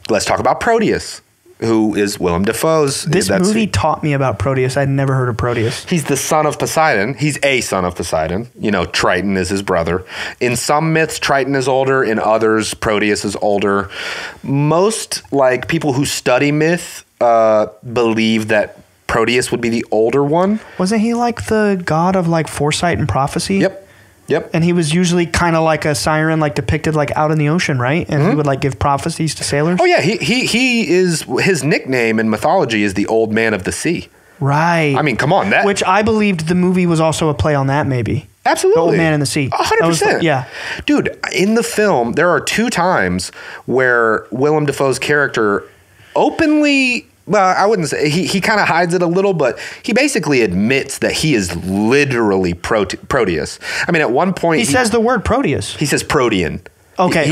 let's talk about Proteus, who is Willem Dafoe's. This movie taught me about Proteus. I'd never heard of Proteus. He's the son of Poseidon. He's a son of Poseidon. Triton is his brother. In some myths, Triton is older. In others, Proteus is older. Most people who study myth believe that Proteus would be the older one. Wasn't he like the god of like foresight and prophecy? Yep. And he was usually kind of like a siren, like depicted like out in the ocean, right? And he would like give prophecies to sailors. Oh yeah, he is, his nickname in mythology is the Old Man of the Sea. Right. I mean, come on, which I believed the movie was also a play on that, maybe. Absolutely. The Old Man in the Sea. 100%. Yeah. Dude, in the film, there are 2 times where Willem Dafoe's character openly, well, I wouldn't say, he kind of hides it a little, but he basically admits that he is literally Proteus. I mean, at one point... He says the word Proteus. He says Protean. Okay,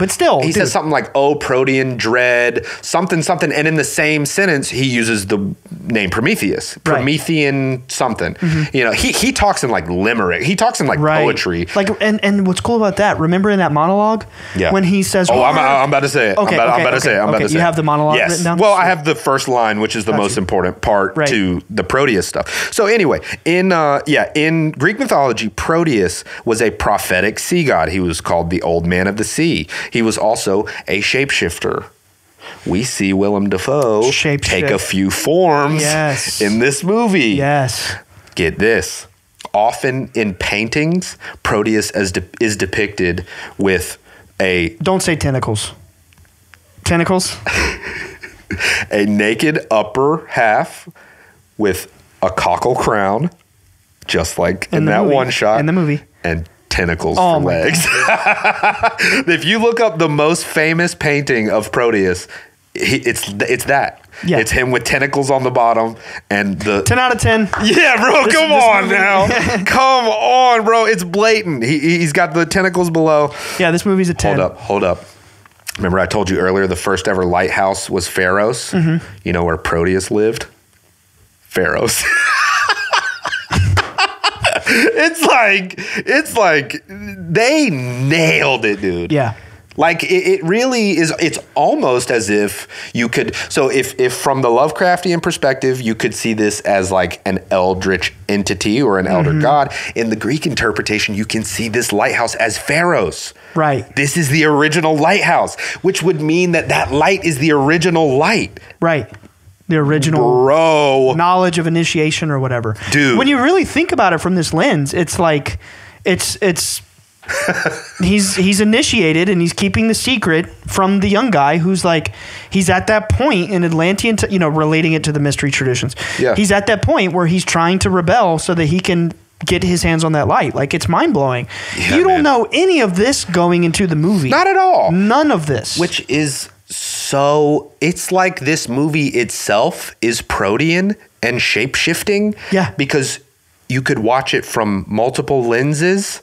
but still. He says something like, oh, Protean dread, something. And in the same sentence, he uses the name Prometheus. Promethean something. He talks in like limerick. He talks in like poetry. Like, and what's cool about that, remember in that monologue? Yeah. When he says... Oh, I'm about to say it. Okay, I'm about to say it. You have the monologue written down? Well, I have the first line, which is the most important part to the Proteus stuff. So anyway, in Greek mythology, Proteus was a prophetic sea god. He was called the Old Man of the Sea. He was also a shapeshifter. We see Willem Dafoe take a few forms in this movie. Yes. Get this. Often in paintings, Proteus is depicted with a... Don't say tentacles. Tentacles? A naked upper half with a cockle crown, just like in that one shot. In the movie. And tentacles for legs. If you look up the most famous painting of Proteus, it's that. Yeah. It's him with tentacles on the bottom and the 10 out of 10. Yeah, bro, come on now. Come on, bro. It's blatant. He's got the tentacles below. Yeah, this movie's a 10. Hold up. Remember I told you earlier the first ever lighthouse was Pharos? You know where Proteus lived? Pharos. It's like they nailed it, dude. Yeah. Like it really is. It's almost as if you could. So if from the Lovecraftian perspective, you could see this as like an eldritch entity or an elder god. In the Greek interpretation, you can see this lighthouse as Pharos. Right. This is the original lighthouse, which would mean that light is the original light. Right. The original knowledge of initiation or whatever. Dude. When you really think about it from this lens, it's like it's he's initiated and he's keeping the secret from the young guy who's like, he's at that point in Atlantean, relating it to the mystery traditions. Yeah. He's at that point where he's trying to rebel so that he can get his hands on that light. Like, it's mind blowing. Yeah, you don't know any of this going into the movie. Not at all. None of this. Which is so, it's like this movie itself is protean and shape-shifting. Yeah. Because you could watch it from multiple lenses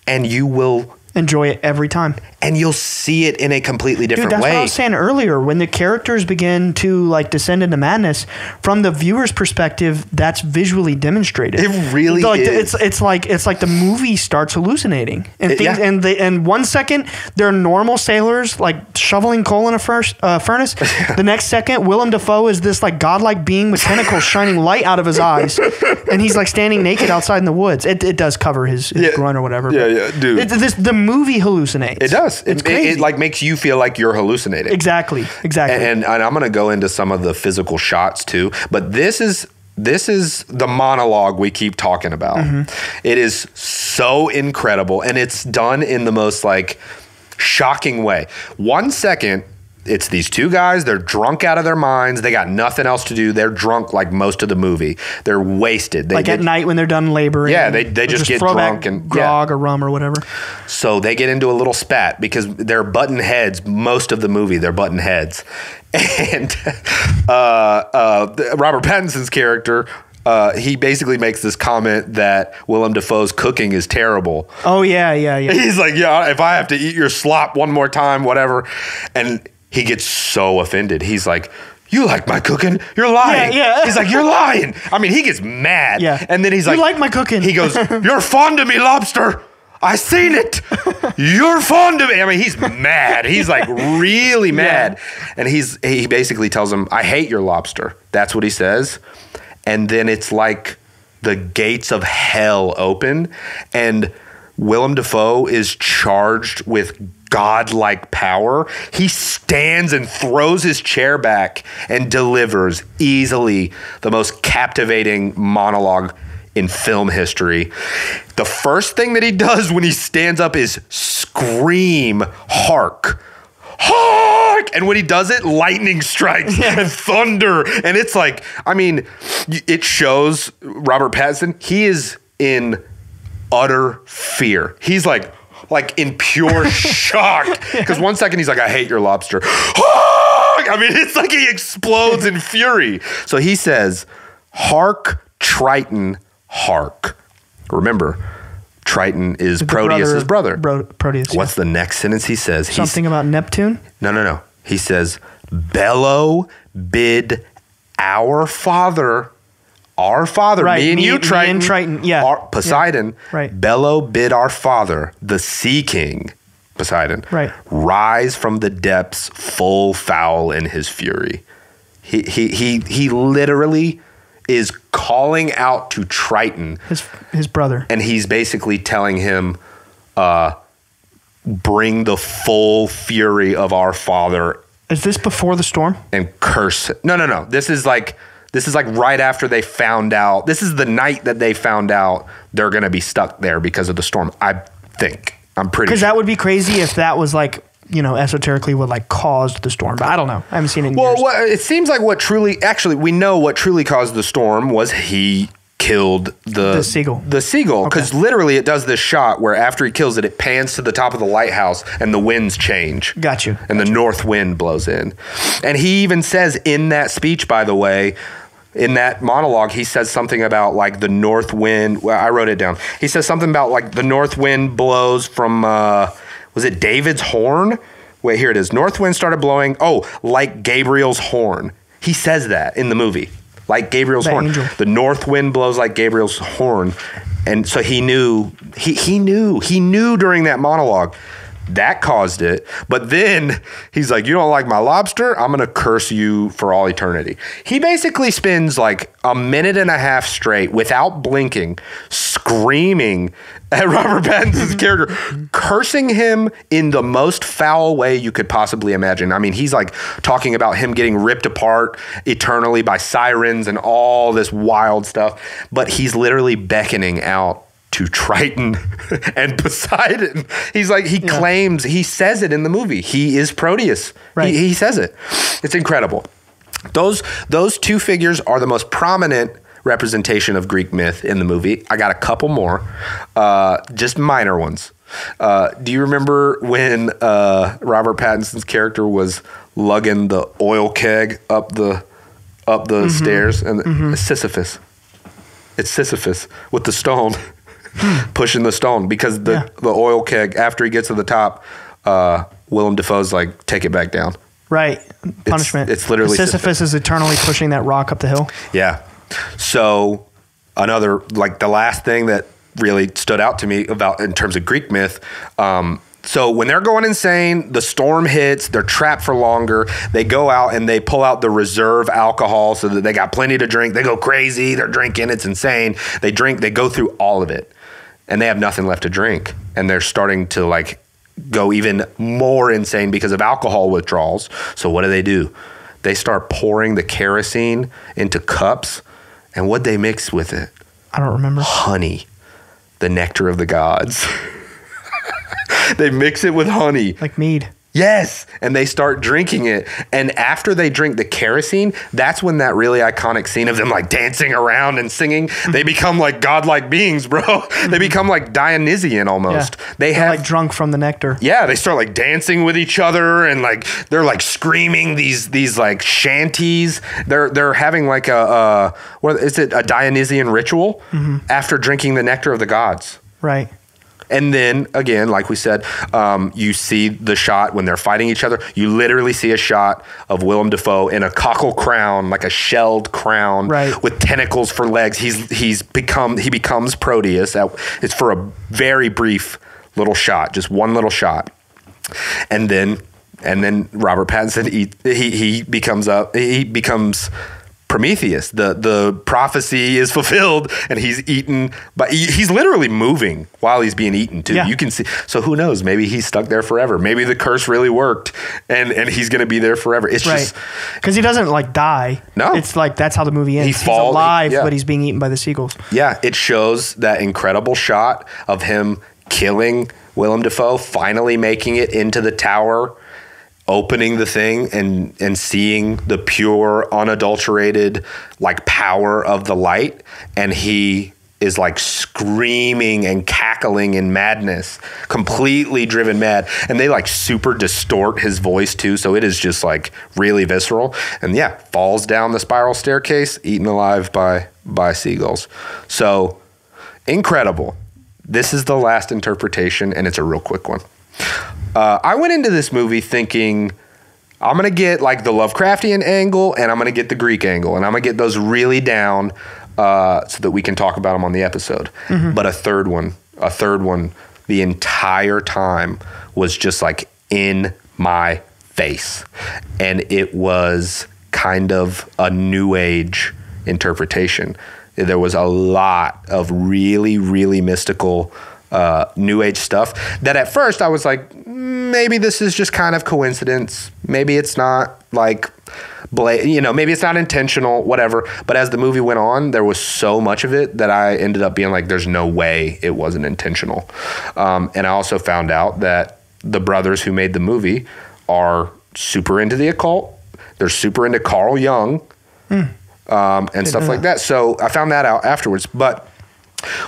and you will enjoy it every time. And you'll see it in a completely different Dude, that's way. what I was saying earlier. When the characters begin to like descend into madness, from the viewer's perspective, that's visually demonstrated. It really is. is. It's like the movie starts hallucinating, and things, yeah. and 1 second they're normal sailors like shoveling coal in a furnace. The next second, Willem Dafoe is this like godlike being with tentacles shining light out of his eyes, and he's like standing naked outside in the woods. It does cover his groin or whatever. Yeah, dude. The movie hallucinates. It does. It's crazy. It like makes you feel like you're hallucinating. Exactly. And I'm going to go into some of the physical shots too, but this is the monologue we keep talking about. It is so incredible, and it's done in the most like shocking way. 1 second, it's these two guys. They're drunk out of their minds. They got nothing else to do. They're drunk like most of the movie. They're wasted. Like at night when they're done laboring. Yeah, they just get drunk and grog or rum or whatever. So they get into a little spat because they're button heads. Most of the movie, they're button heads. And Robert Pattinson's character, he basically makes this comment that Willem Dafoe's cooking is terrible. Oh, yeah. He's like, yeah, if I have to eat your slop one more time, whatever. And he gets so offended. He's like, you like my cooking? You're lying. Yeah. He's like, you're lying. I mean, he gets mad. Yeah. And then he's like, you like my cooking? He goes, you're fond of me, lobster. I seen it. You're fond of me. I mean, he's mad. He's like really mad. Yeah. And he basically tells him, I hate your lobster. That's what he says. And then it's like the gates of hell open, and Willem Dafoe is charged with godlike power. He stands and throws his chair back and delivers easily the most captivating monologue in film history. The first thing that he does when he stands up is scream, hark. Hark! And when he does it, lightning strikes and thunder. And it's like, I mean, it shows Robert Pattinson, he is in utter fear. He's like in pure shock. Because 1 second he's like, I hate your lobster. I mean, it's like he explodes in fury. So he says, hark, Triton, hark. Remember, Triton is Proteus' brother. Proteus. What's the next sentence he says? Something about Neptune? No. He says, bellow bid our father, right, me and you, Triton. Me and Triton, yeah. Poseidon, yeah. Right. Bellow bid our father, the Sea King, Poseidon, right. rise from the depths full foul in his fury. He literally is calling out to Triton, his brother, and he's basically telling him, bring the full fury of our father. Is this before the storm? And curse. No. This is like right after they found out. This is the night that they found out they're going to be stuck there because of the storm. I think. I'm pretty sure. Because that would be crazy if that was like, esoterically what like caused the storm. But I don't know. I haven't seen it in years. Well, it seems like we know what truly caused the storm was he killed the seagull. The seagull, because literally it does this shot where after he kills it, it pans to the top of the lighthouse and the winds change. Got you. And the north wind blows in. And he even says in that speech, by the way, in that monologue, he says something about like the north wind. Well, I wrote it down. He says something about like the north wind blows from, was it David's horn? Wait, here it is. North wind started blowing. Oh, like Gabriel's horn. He says that in the movie. Like Gabriel's horn. Angel. The north wind blows like Gabriel's horn. And so he knew during that monologue, That caused it. But then he's like, you don't like my lobster? I'm going to curse you for all eternity. He basically spends like a minute and a half straight without blinking, screaming at Robert Pattinson's character, cursing him in the most foul way you could possibly imagine. I mean, he's like talking about him getting ripped apart eternally by sirens and all this wild stuff. But he's literally beckoning out to Triton and Poseidon. He's like, he claims, he says it in the movie. He is Proteus. Right. He says it. It's incredible. Those two figures are the most prominent representation of Greek myth in the movie. I got a couple more, just minor ones. Do you remember when Robert Pattinson's character was lugging the oil keg up the stairs, and Sisyphus? It's Sisyphus with the stone. Pushing the stone because the oil keg, after he gets to the top, Willem Dafoe's like, take it back down. Right. Punishment. It's literally Sisyphus is eternally pushing that rock up the hill. Yeah. So another, like the last thing that really stood out to me about in terms of Greek myth, so when they're going insane, the storm hits, they're trapped for longer, they go out and they pull out the reserve alcohol so that they got plenty to drink. They go crazy, they're drinking, it's insane. They drink, they go through all of it and they have nothing left to drink. And they're starting to like go even more insane because of alcohol withdrawals. So what do? They start pouring the kerosene into cups, and what'd they mix with it? I don't remember. Honey, the nectar of the gods. They mix it with honey. Like mead. Yes. And they start drinking it. And after they drink the kerosene, that's when that really iconic scene of them like dancing around and singing, they become like godlike beings, bro. They become like Dionysian almost. Yeah. They're like drunk from the nectar. Yeah. They start like dancing with each other and like they're like screaming these like shanties. They're having like a what is it, a Dionysian ritual after drinking the nectar of the gods. Right. And then again, like we said, you see the shot when they're fighting each other. You literally see a shot of Willem Dafoe in a cockle crown, like a shelled crown, with tentacles for legs. He becomes Proteus. It's for a very brief little shot, just one little shot, and then Robert Pattinson he becomes Prometheus. The prophecy is fulfilled and he's eaten, but he's literally moving while he's being eaten too. Yeah. You can see. So who knows? Maybe he's stuck there forever. Maybe the curse really worked and he's going to be there forever. It's just because he doesn't like die. No, it's like that's how the movie ends. He's alive, but he's being eaten by the seagulls. Yeah, it shows that incredible shot of him killing Willem Dafoe, finally making it into the tower, opening the thing and seeing the pure, unadulterated like power of the light, and he is like screaming and cackling in madness, completely driven mad, and they like super distort his voice too, so it is just like really visceral, and falls down the spiral staircase, eaten alive by seagulls. So incredible. This is the last interpretation, and it's a real quick one. I went into this movie thinking I'm going to get like the Lovecraftian angle and I'm going to get the Greek angle, and I'm going to get those really down so that we can talk about them on the episode. But a third one the entire time was just like in my face. And it was kind of a new age interpretation. There was a lot of really, really mystical new age stuff that at first I was like, maybe this is just kind of coincidence. Maybe it's not like, maybe it's not intentional, whatever. But as the movie went on, there was so much of it that I ended up being like, there's no way it wasn't intentional. And I also found out that the brothers who made the movie are super into the occult. They're super into Carl Jung and stuff like that. So I found that out afterwards. But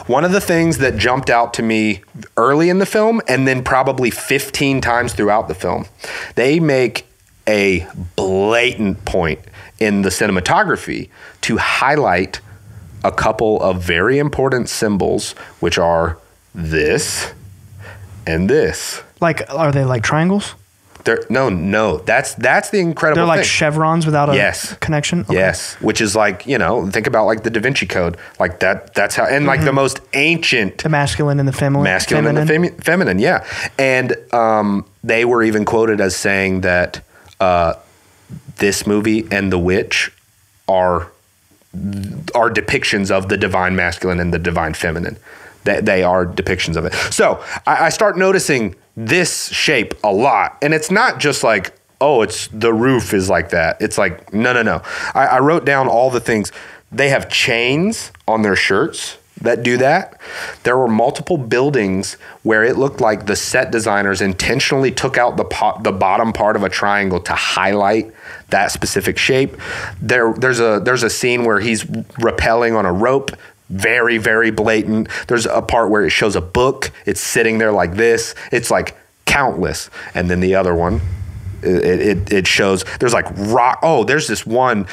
one of the things that jumped out to me early in the film, and then probably 15 times throughout the film, they make a blatant point in the cinematography to highlight a couple of very important symbols, which are this and this. Like, are they like triangles? No. That's the incredible They're like thing. chevrons without a connection? Okay. Yes. Which is like, you know, think about like the Da Vinci Code. Like that's how, and like the most ancient. The masculine and the feminine. Masculine and the feminine, yeah. And they were even quoted as saying that this movie and The Witch are depictions of the divine masculine and the divine feminine. They are depictions of it. So I start noticing this shape a lot. And it's not just like, oh, it's the roof is like that. It's like, no. I wrote down all the things. They have chains on their shirts that do that. There were multiple buildings where it looked like the set designers intentionally took out the bottom part of a triangle to highlight that specific shape. There's a scene where he's rappelling on a rope. Very, very blatant. There's a part where it shows a book. It's sitting there like this. It's like countless. And then the other one, it shows there's like rock. Oh, there's this one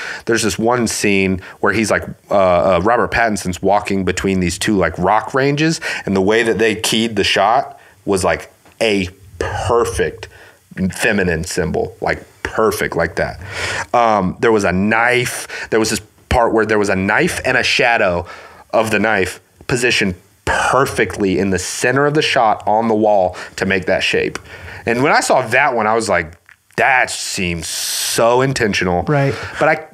scene where he's like Robert Pattinson's walking between these two like rock ranges, and the way that they keyed the shot was like a perfect feminine symbol, like perfect like that. There was a knife. There was this part where there was a knife and a shadow of the knife positioned perfectly in the center of the shot on the wall to make that shape. And when I saw that one, I was like, that seems so intentional. Right. But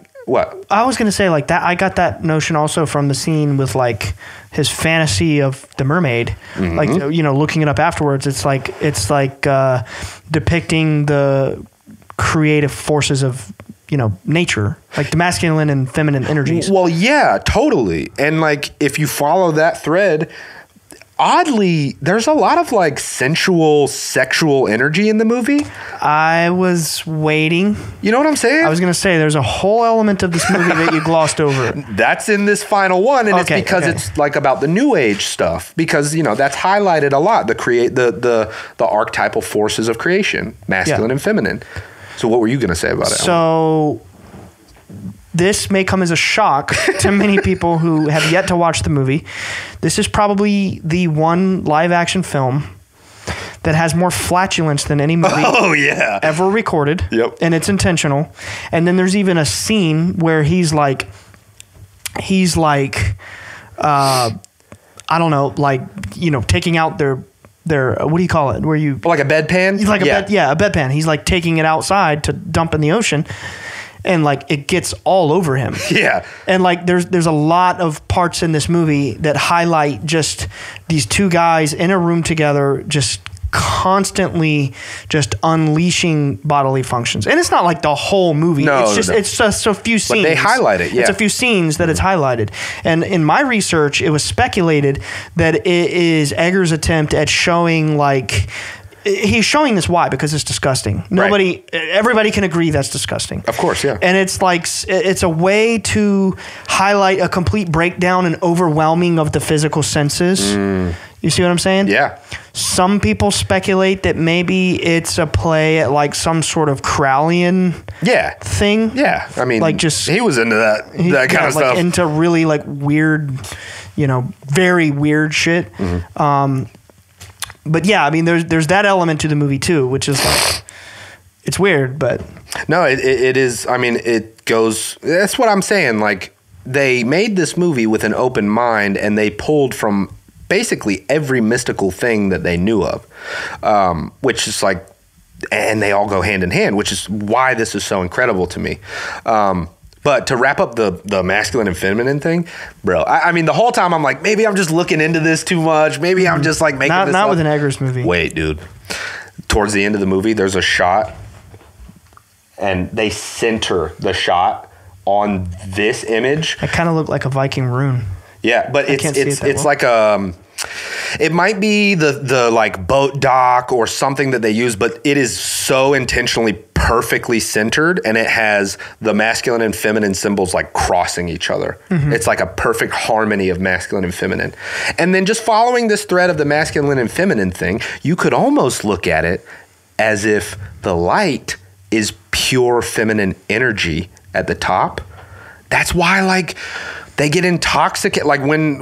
I was going to say like that. I got that notion also from the scene with like his fantasy of the mermaid, like, you know, looking it up afterwards. It's like depicting the creative forces of, you know, nature, like the masculine and feminine energies. Well, yeah, totally. And like, if you follow that thread, oddly, there's a lot of like sensual, sexual energy in the movie. I was waiting. You know what I'm saying? I was going to say there's a whole element of this movie that you glossed over. That's in this final one, and it's because it's like about the new age stuff, because, you know, that's highlighted a lot, the archetypal forces of creation, masculine and feminine. So what were you going to say about it? So this may come as a shock to many people who have yet to watch the movie. This is probably the one live action film that has more flatulence than any movie ever recorded. Yep. And it's intentional. And then there's even a scene where he's like I don't know, like, you know, taking out their what do you call it? Where you like a bedpan? Like a bedpan. He's like taking it outside to dump in the ocean, and like it gets all over him. Yeah. And like there's a lot of parts in this movie that highlight just these two guys in a room together, just constantly just unleashing bodily functions. And it's not like the whole movie. It's just a few scenes. But they highlight it, yeah. It's a few scenes that it's highlighted. And in my research, it was speculated that it is Eggers' attempt at showing like he's showing this why, because it's disgusting. Everybody can agree that's disgusting. Of course, yeah. And it's like it's a way to highlight a complete breakdown and overwhelming of the physical senses. You see what I'm saying? Yeah. Some people speculate that maybe it's a play at like some sort of Crowleyan thing. Yeah. I mean, like just he was into that kind of stuff. Into really like weird, you know, very weird shit. But yeah, I mean, there's that element to the movie too, which is like, it's weird, but no, it is. I mean, it goes. That's what I'm saying. Like, they made this movie with an open mind, and they pulled from basically every mystical thing that they knew of, which is like, and they all go hand in hand, which is why this is so incredible to me. But to wrap up the masculine and feminine thing, bro, I mean, the whole time I'm like, maybe I'm just looking into this too much. Maybe I'm just like making this not up. with an Eggers movie. Wait, dude. Towards the end of the movie, there's a shot, and they center the shot on this image. It kind of looked like a Viking rune. Yeah, but it's like it might be the like boat dock or something that they use, but it is so intentionally perfectly centered, and it has the masculine and feminine symbols like crossing each other. It's like a perfect harmony of masculine and feminine. And then just following this thread of the masculine and feminine thing, you could almost look at it as if the light is pure feminine energy at the top. That's why, like, They get intoxicated. Like when,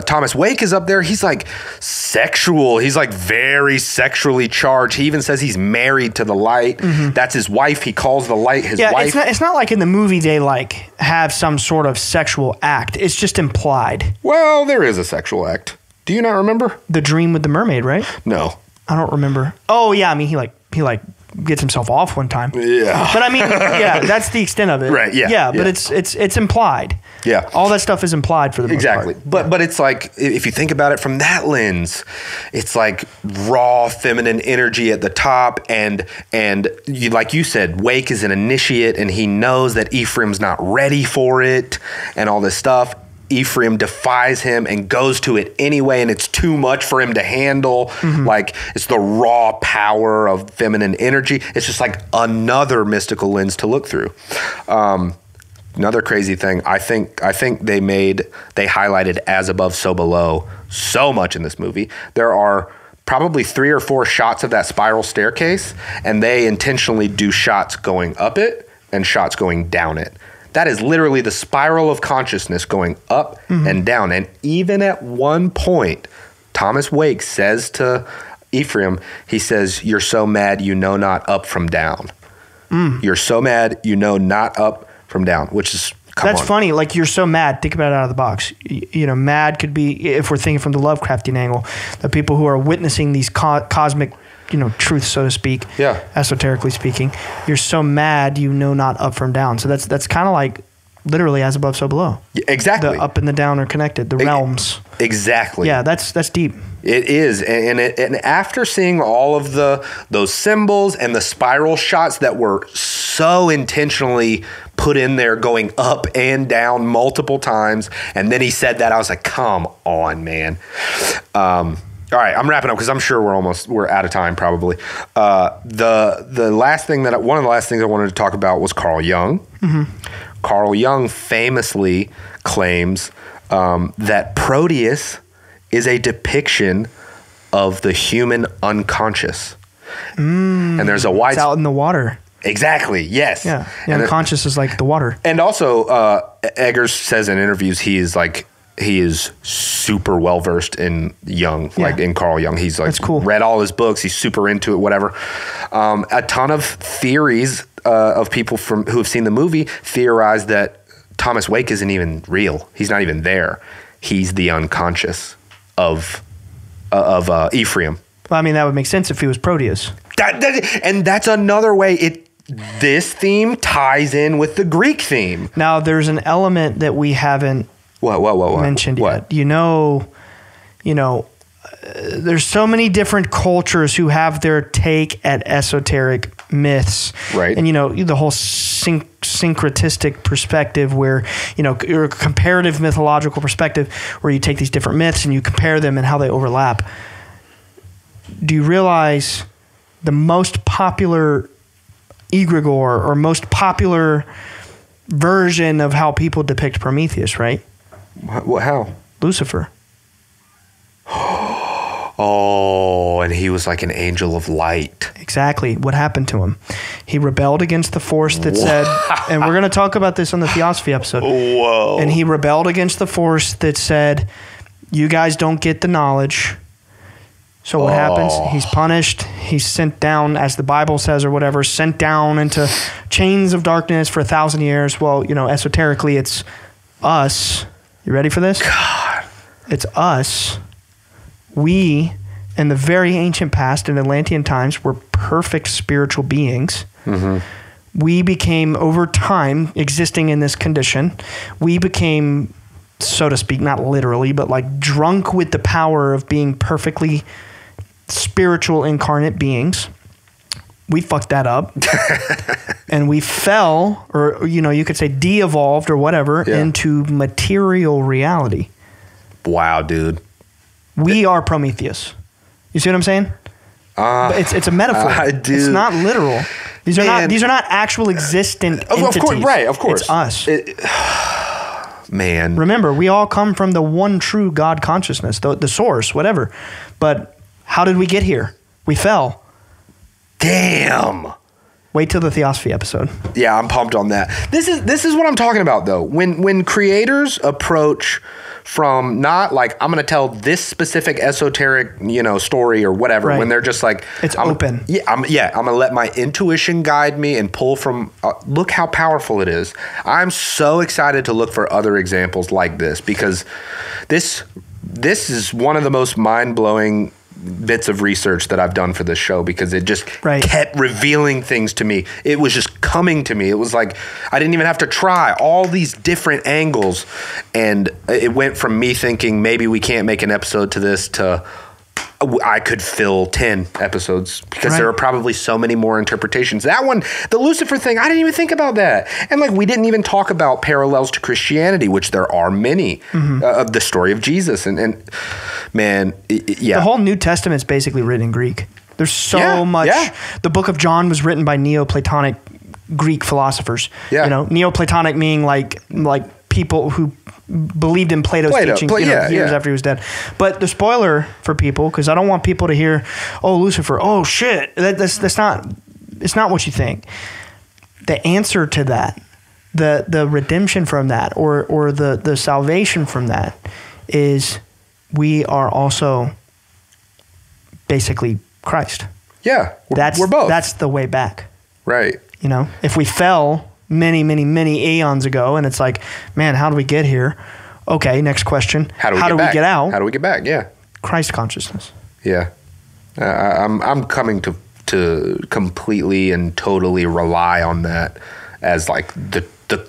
Thomas Wake is up there, he's like sexual. He's like very sexually charged. He even says he's married to the light. That's his wife. He calls the light his wife. It's not like in the movie they like have some sort of sexual act. It's just implied. Well, there is a sexual act. Do you not remember? The dream with the mermaid, right? No. I don't remember. Oh yeah, I mean he gets himself off one time. Yeah. But I mean, yeah, that's the extent of it. Right, yeah. Yeah, but Yeah. it's implied. Yeah. All that stuff is implied for the most part. But it's like, if you think about it from that lens, it's like raw feminine energy at the top, and you, like you said, Wake is an initiate and he knows that Ephraim's not ready for it and all this stuff. Ephraim defies him and goes to it anyway, and it's too much for him to handle. Like, it's the raw power of feminine energy. It's just like another mystical lens to look through. Another crazy thing, I think they highlighted as above, so below so much in this movie. There are probably 3 or 4 shots of that spiral staircase, and they intentionally do shots going up it and shots going down it. That is literally the spiral of consciousness going up and down. And even at one point, Thomas Wake says to Ephraim, he says, "You're so mad you know not up from down." You're so mad you know not up from down, which is, That's funny. Like, you're so mad. Think about it out of the box. Mad could be, if we're thinking from the Lovecraftian angle, the people who are witnessing these cosmic, truth, so to speak. Yeah. Esoterically speaking, you're so mad you know not up from down. So that's kind of like literally as above, so below. Exactly. The up and the down are connected. The realms. Exactly. Yeah, that's deep. It is, and after seeing all of those symbols and the spiral shots that were so intentionally put in there, going up and down multiple times, and then he said that, I was like, come on, man. All right, I'm wrapping up because I'm sure we're out of time probably. The last thing one of the last things I wanted to talk about was Carl Jung. Carl Jung famously claims that Proteus is a depiction of the human unconscious. And there's a wide... It's out in the water. Exactly, yes. Yeah, the unconscious is like the water. And also, Eggers says in interviews he is super well versed in Jung, like in Carl Jung. He's like, that's cool. Read all his books. He's super into it, whatever. A ton of theories of people who have seen the movie theorize that Thomas Wake isn't even real. He's not even there. He's the unconscious of Ephraim. Well, I mean, that would make sense if he was Proteus. And that's another way this theme ties in with the Greek theme. Now, there's an element that we haven't mentioned yet. There's so many different cultures who have their take at esoteric myths, right? And the whole syncretistic perspective, where or comparative mythological perspective, where you take these different myths and you compare them and how they overlap. Do you realize the most popular egregore or most popular version of how people depict Prometheus, right? How? Lucifer. Oh, and he was like an angel of light. Exactly. What happened to him? He rebelled against the force that said, and we're going to talk about this on the Theosophy episode. Whoa. And he rebelled against the force that said, you guys don't get the knowledge. So what happens? He's punished. He's sent down, as the Bible says or whatever, sent down into chains of darkness for 1,000 years. Well, esoterically, it's us. You ready for this? God. It's us. We, in the very ancient past, in Atlantean times, were perfect spiritual beings. We became, over time, existing in this condition, we became, so to speak, not literally, but like drunk with the power of being perfectly spiritual incarnate beings. We fucked that up. And we fell, or you could say de-evolved or whatever, into material reality. Wow, dude. We are Prometheus. You see what I'm saying? It's a metaphor. I do. It's not literal. These are not actual existent entities. Of course, right? Of course, it's us. Man, remember, we all come from the one true God consciousness, the source, whatever. But how did we get here? We fell. Damn. Wait till the Theosophy episode. Yeah, I'm pumped on that. This is what I'm talking about, though. When creators approach from not like, I'm going to tell this specific esoteric, story or whatever, Right. when they're just like, It's open. I'm going to let my intuition guide me and pull from, look how powerful it is. I'm so excited to look for other examples like this, because this is one of the most mind-blowing bits of research that I've done for this show, because it just Right. kept revealing things to me. It was just coming to me. It was like I didn't even have to try all these different angles, and it went from me thinking maybe we can't make an episode to this to I could fill 10 episodes, because there Right. are probably so many more interpretations. That one, the Lucifer thing, I didn't even think about that. And like, we didn't even talk about parallels to Christianity, which there are many, of the story of Jesus. And man, yeah. The whole New Testament is basically written in Greek. There's so Yeah, much. yeah. The book of John was written by Neoplatonic Greek philosophers. Yeah. Neoplatonic meaning like people who believed in Plato's teachings years after he was dead. But the spoiler for people, because I don't want people to hear, oh, Lucifer, oh shit, that's not, it's not what you think. The answer to that, the redemption from that, or the salvation from that, is we are also basically Christ. Yeah, we're both. That's the way back. Right. If we fell many, many, many eons ago, and it's like, man, how do we get here? Okay, next question. How do we get out? How do we get back? Yeah. Christ consciousness. Yeah. I'm coming to completely and totally rely on that as like the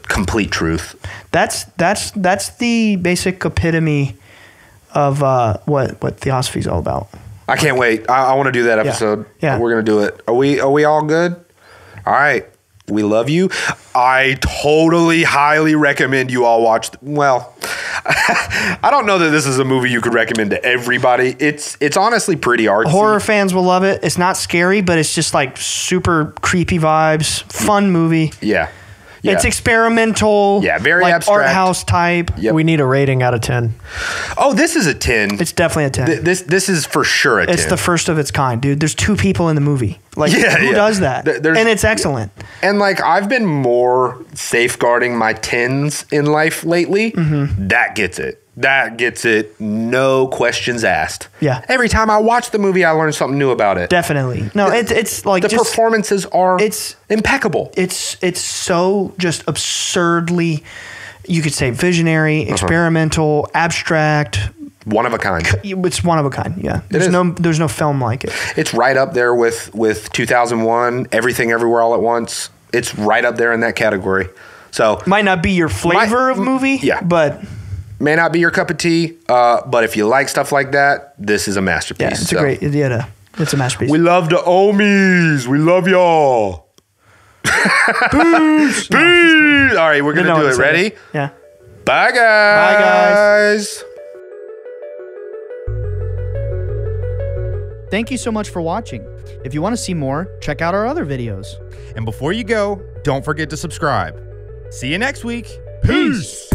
complete truth. That's the basic epitome of what theosophy is all about. I can't wait. I want to do that episode. Yeah. We're going to do it. Are we all good? All right. We love you. I totally highly recommend you all watch. I don't know that this is a movie you could recommend to everybody. It's honestly pretty artsy. Horror fans will love it. It's not scary, but it's just like super creepy vibes. Fun movie. Yeah. It's experimental. Yeah, very like abstract. art house type. Yep. We need a rating out of 10. Oh, this is a 10. It's definitely a 10. This is for sure a 10. It's the first of its kind, dude. There's 2 people in the movie. Like, Yeah, who yeah. does that? And it's excellent. And like, I've been more safeguarding my 10s in life lately. Mm-hmm. That gets it. That gets it. No questions asked. Yeah. Every time I watch the movie, I learn something new about it. Definitely. No, it's like The performances are impeccable. It's so just absurdly, you could say, visionary, experimental, abstract. One of a kind. It's one of a kind. Yeah. There's no film like it. It's right up there with 2001, Everything Everywhere All at Once. It's right up there in that category. So Might not be your flavor of movie. Yeah. But may not be your cup of tea, but if you like stuff like that, this is a masterpiece. yeah, it's a great. Yeah, it's a masterpiece. We love the Omies. We love y'all. Peace. Peace. All right, we're gonna do it. Ready? Yeah. Bye, guys. Bye, guys. Thank you so much for watching. If you want to see more, check out our other videos. And before you go, don't forget to subscribe. See you next week. Peace.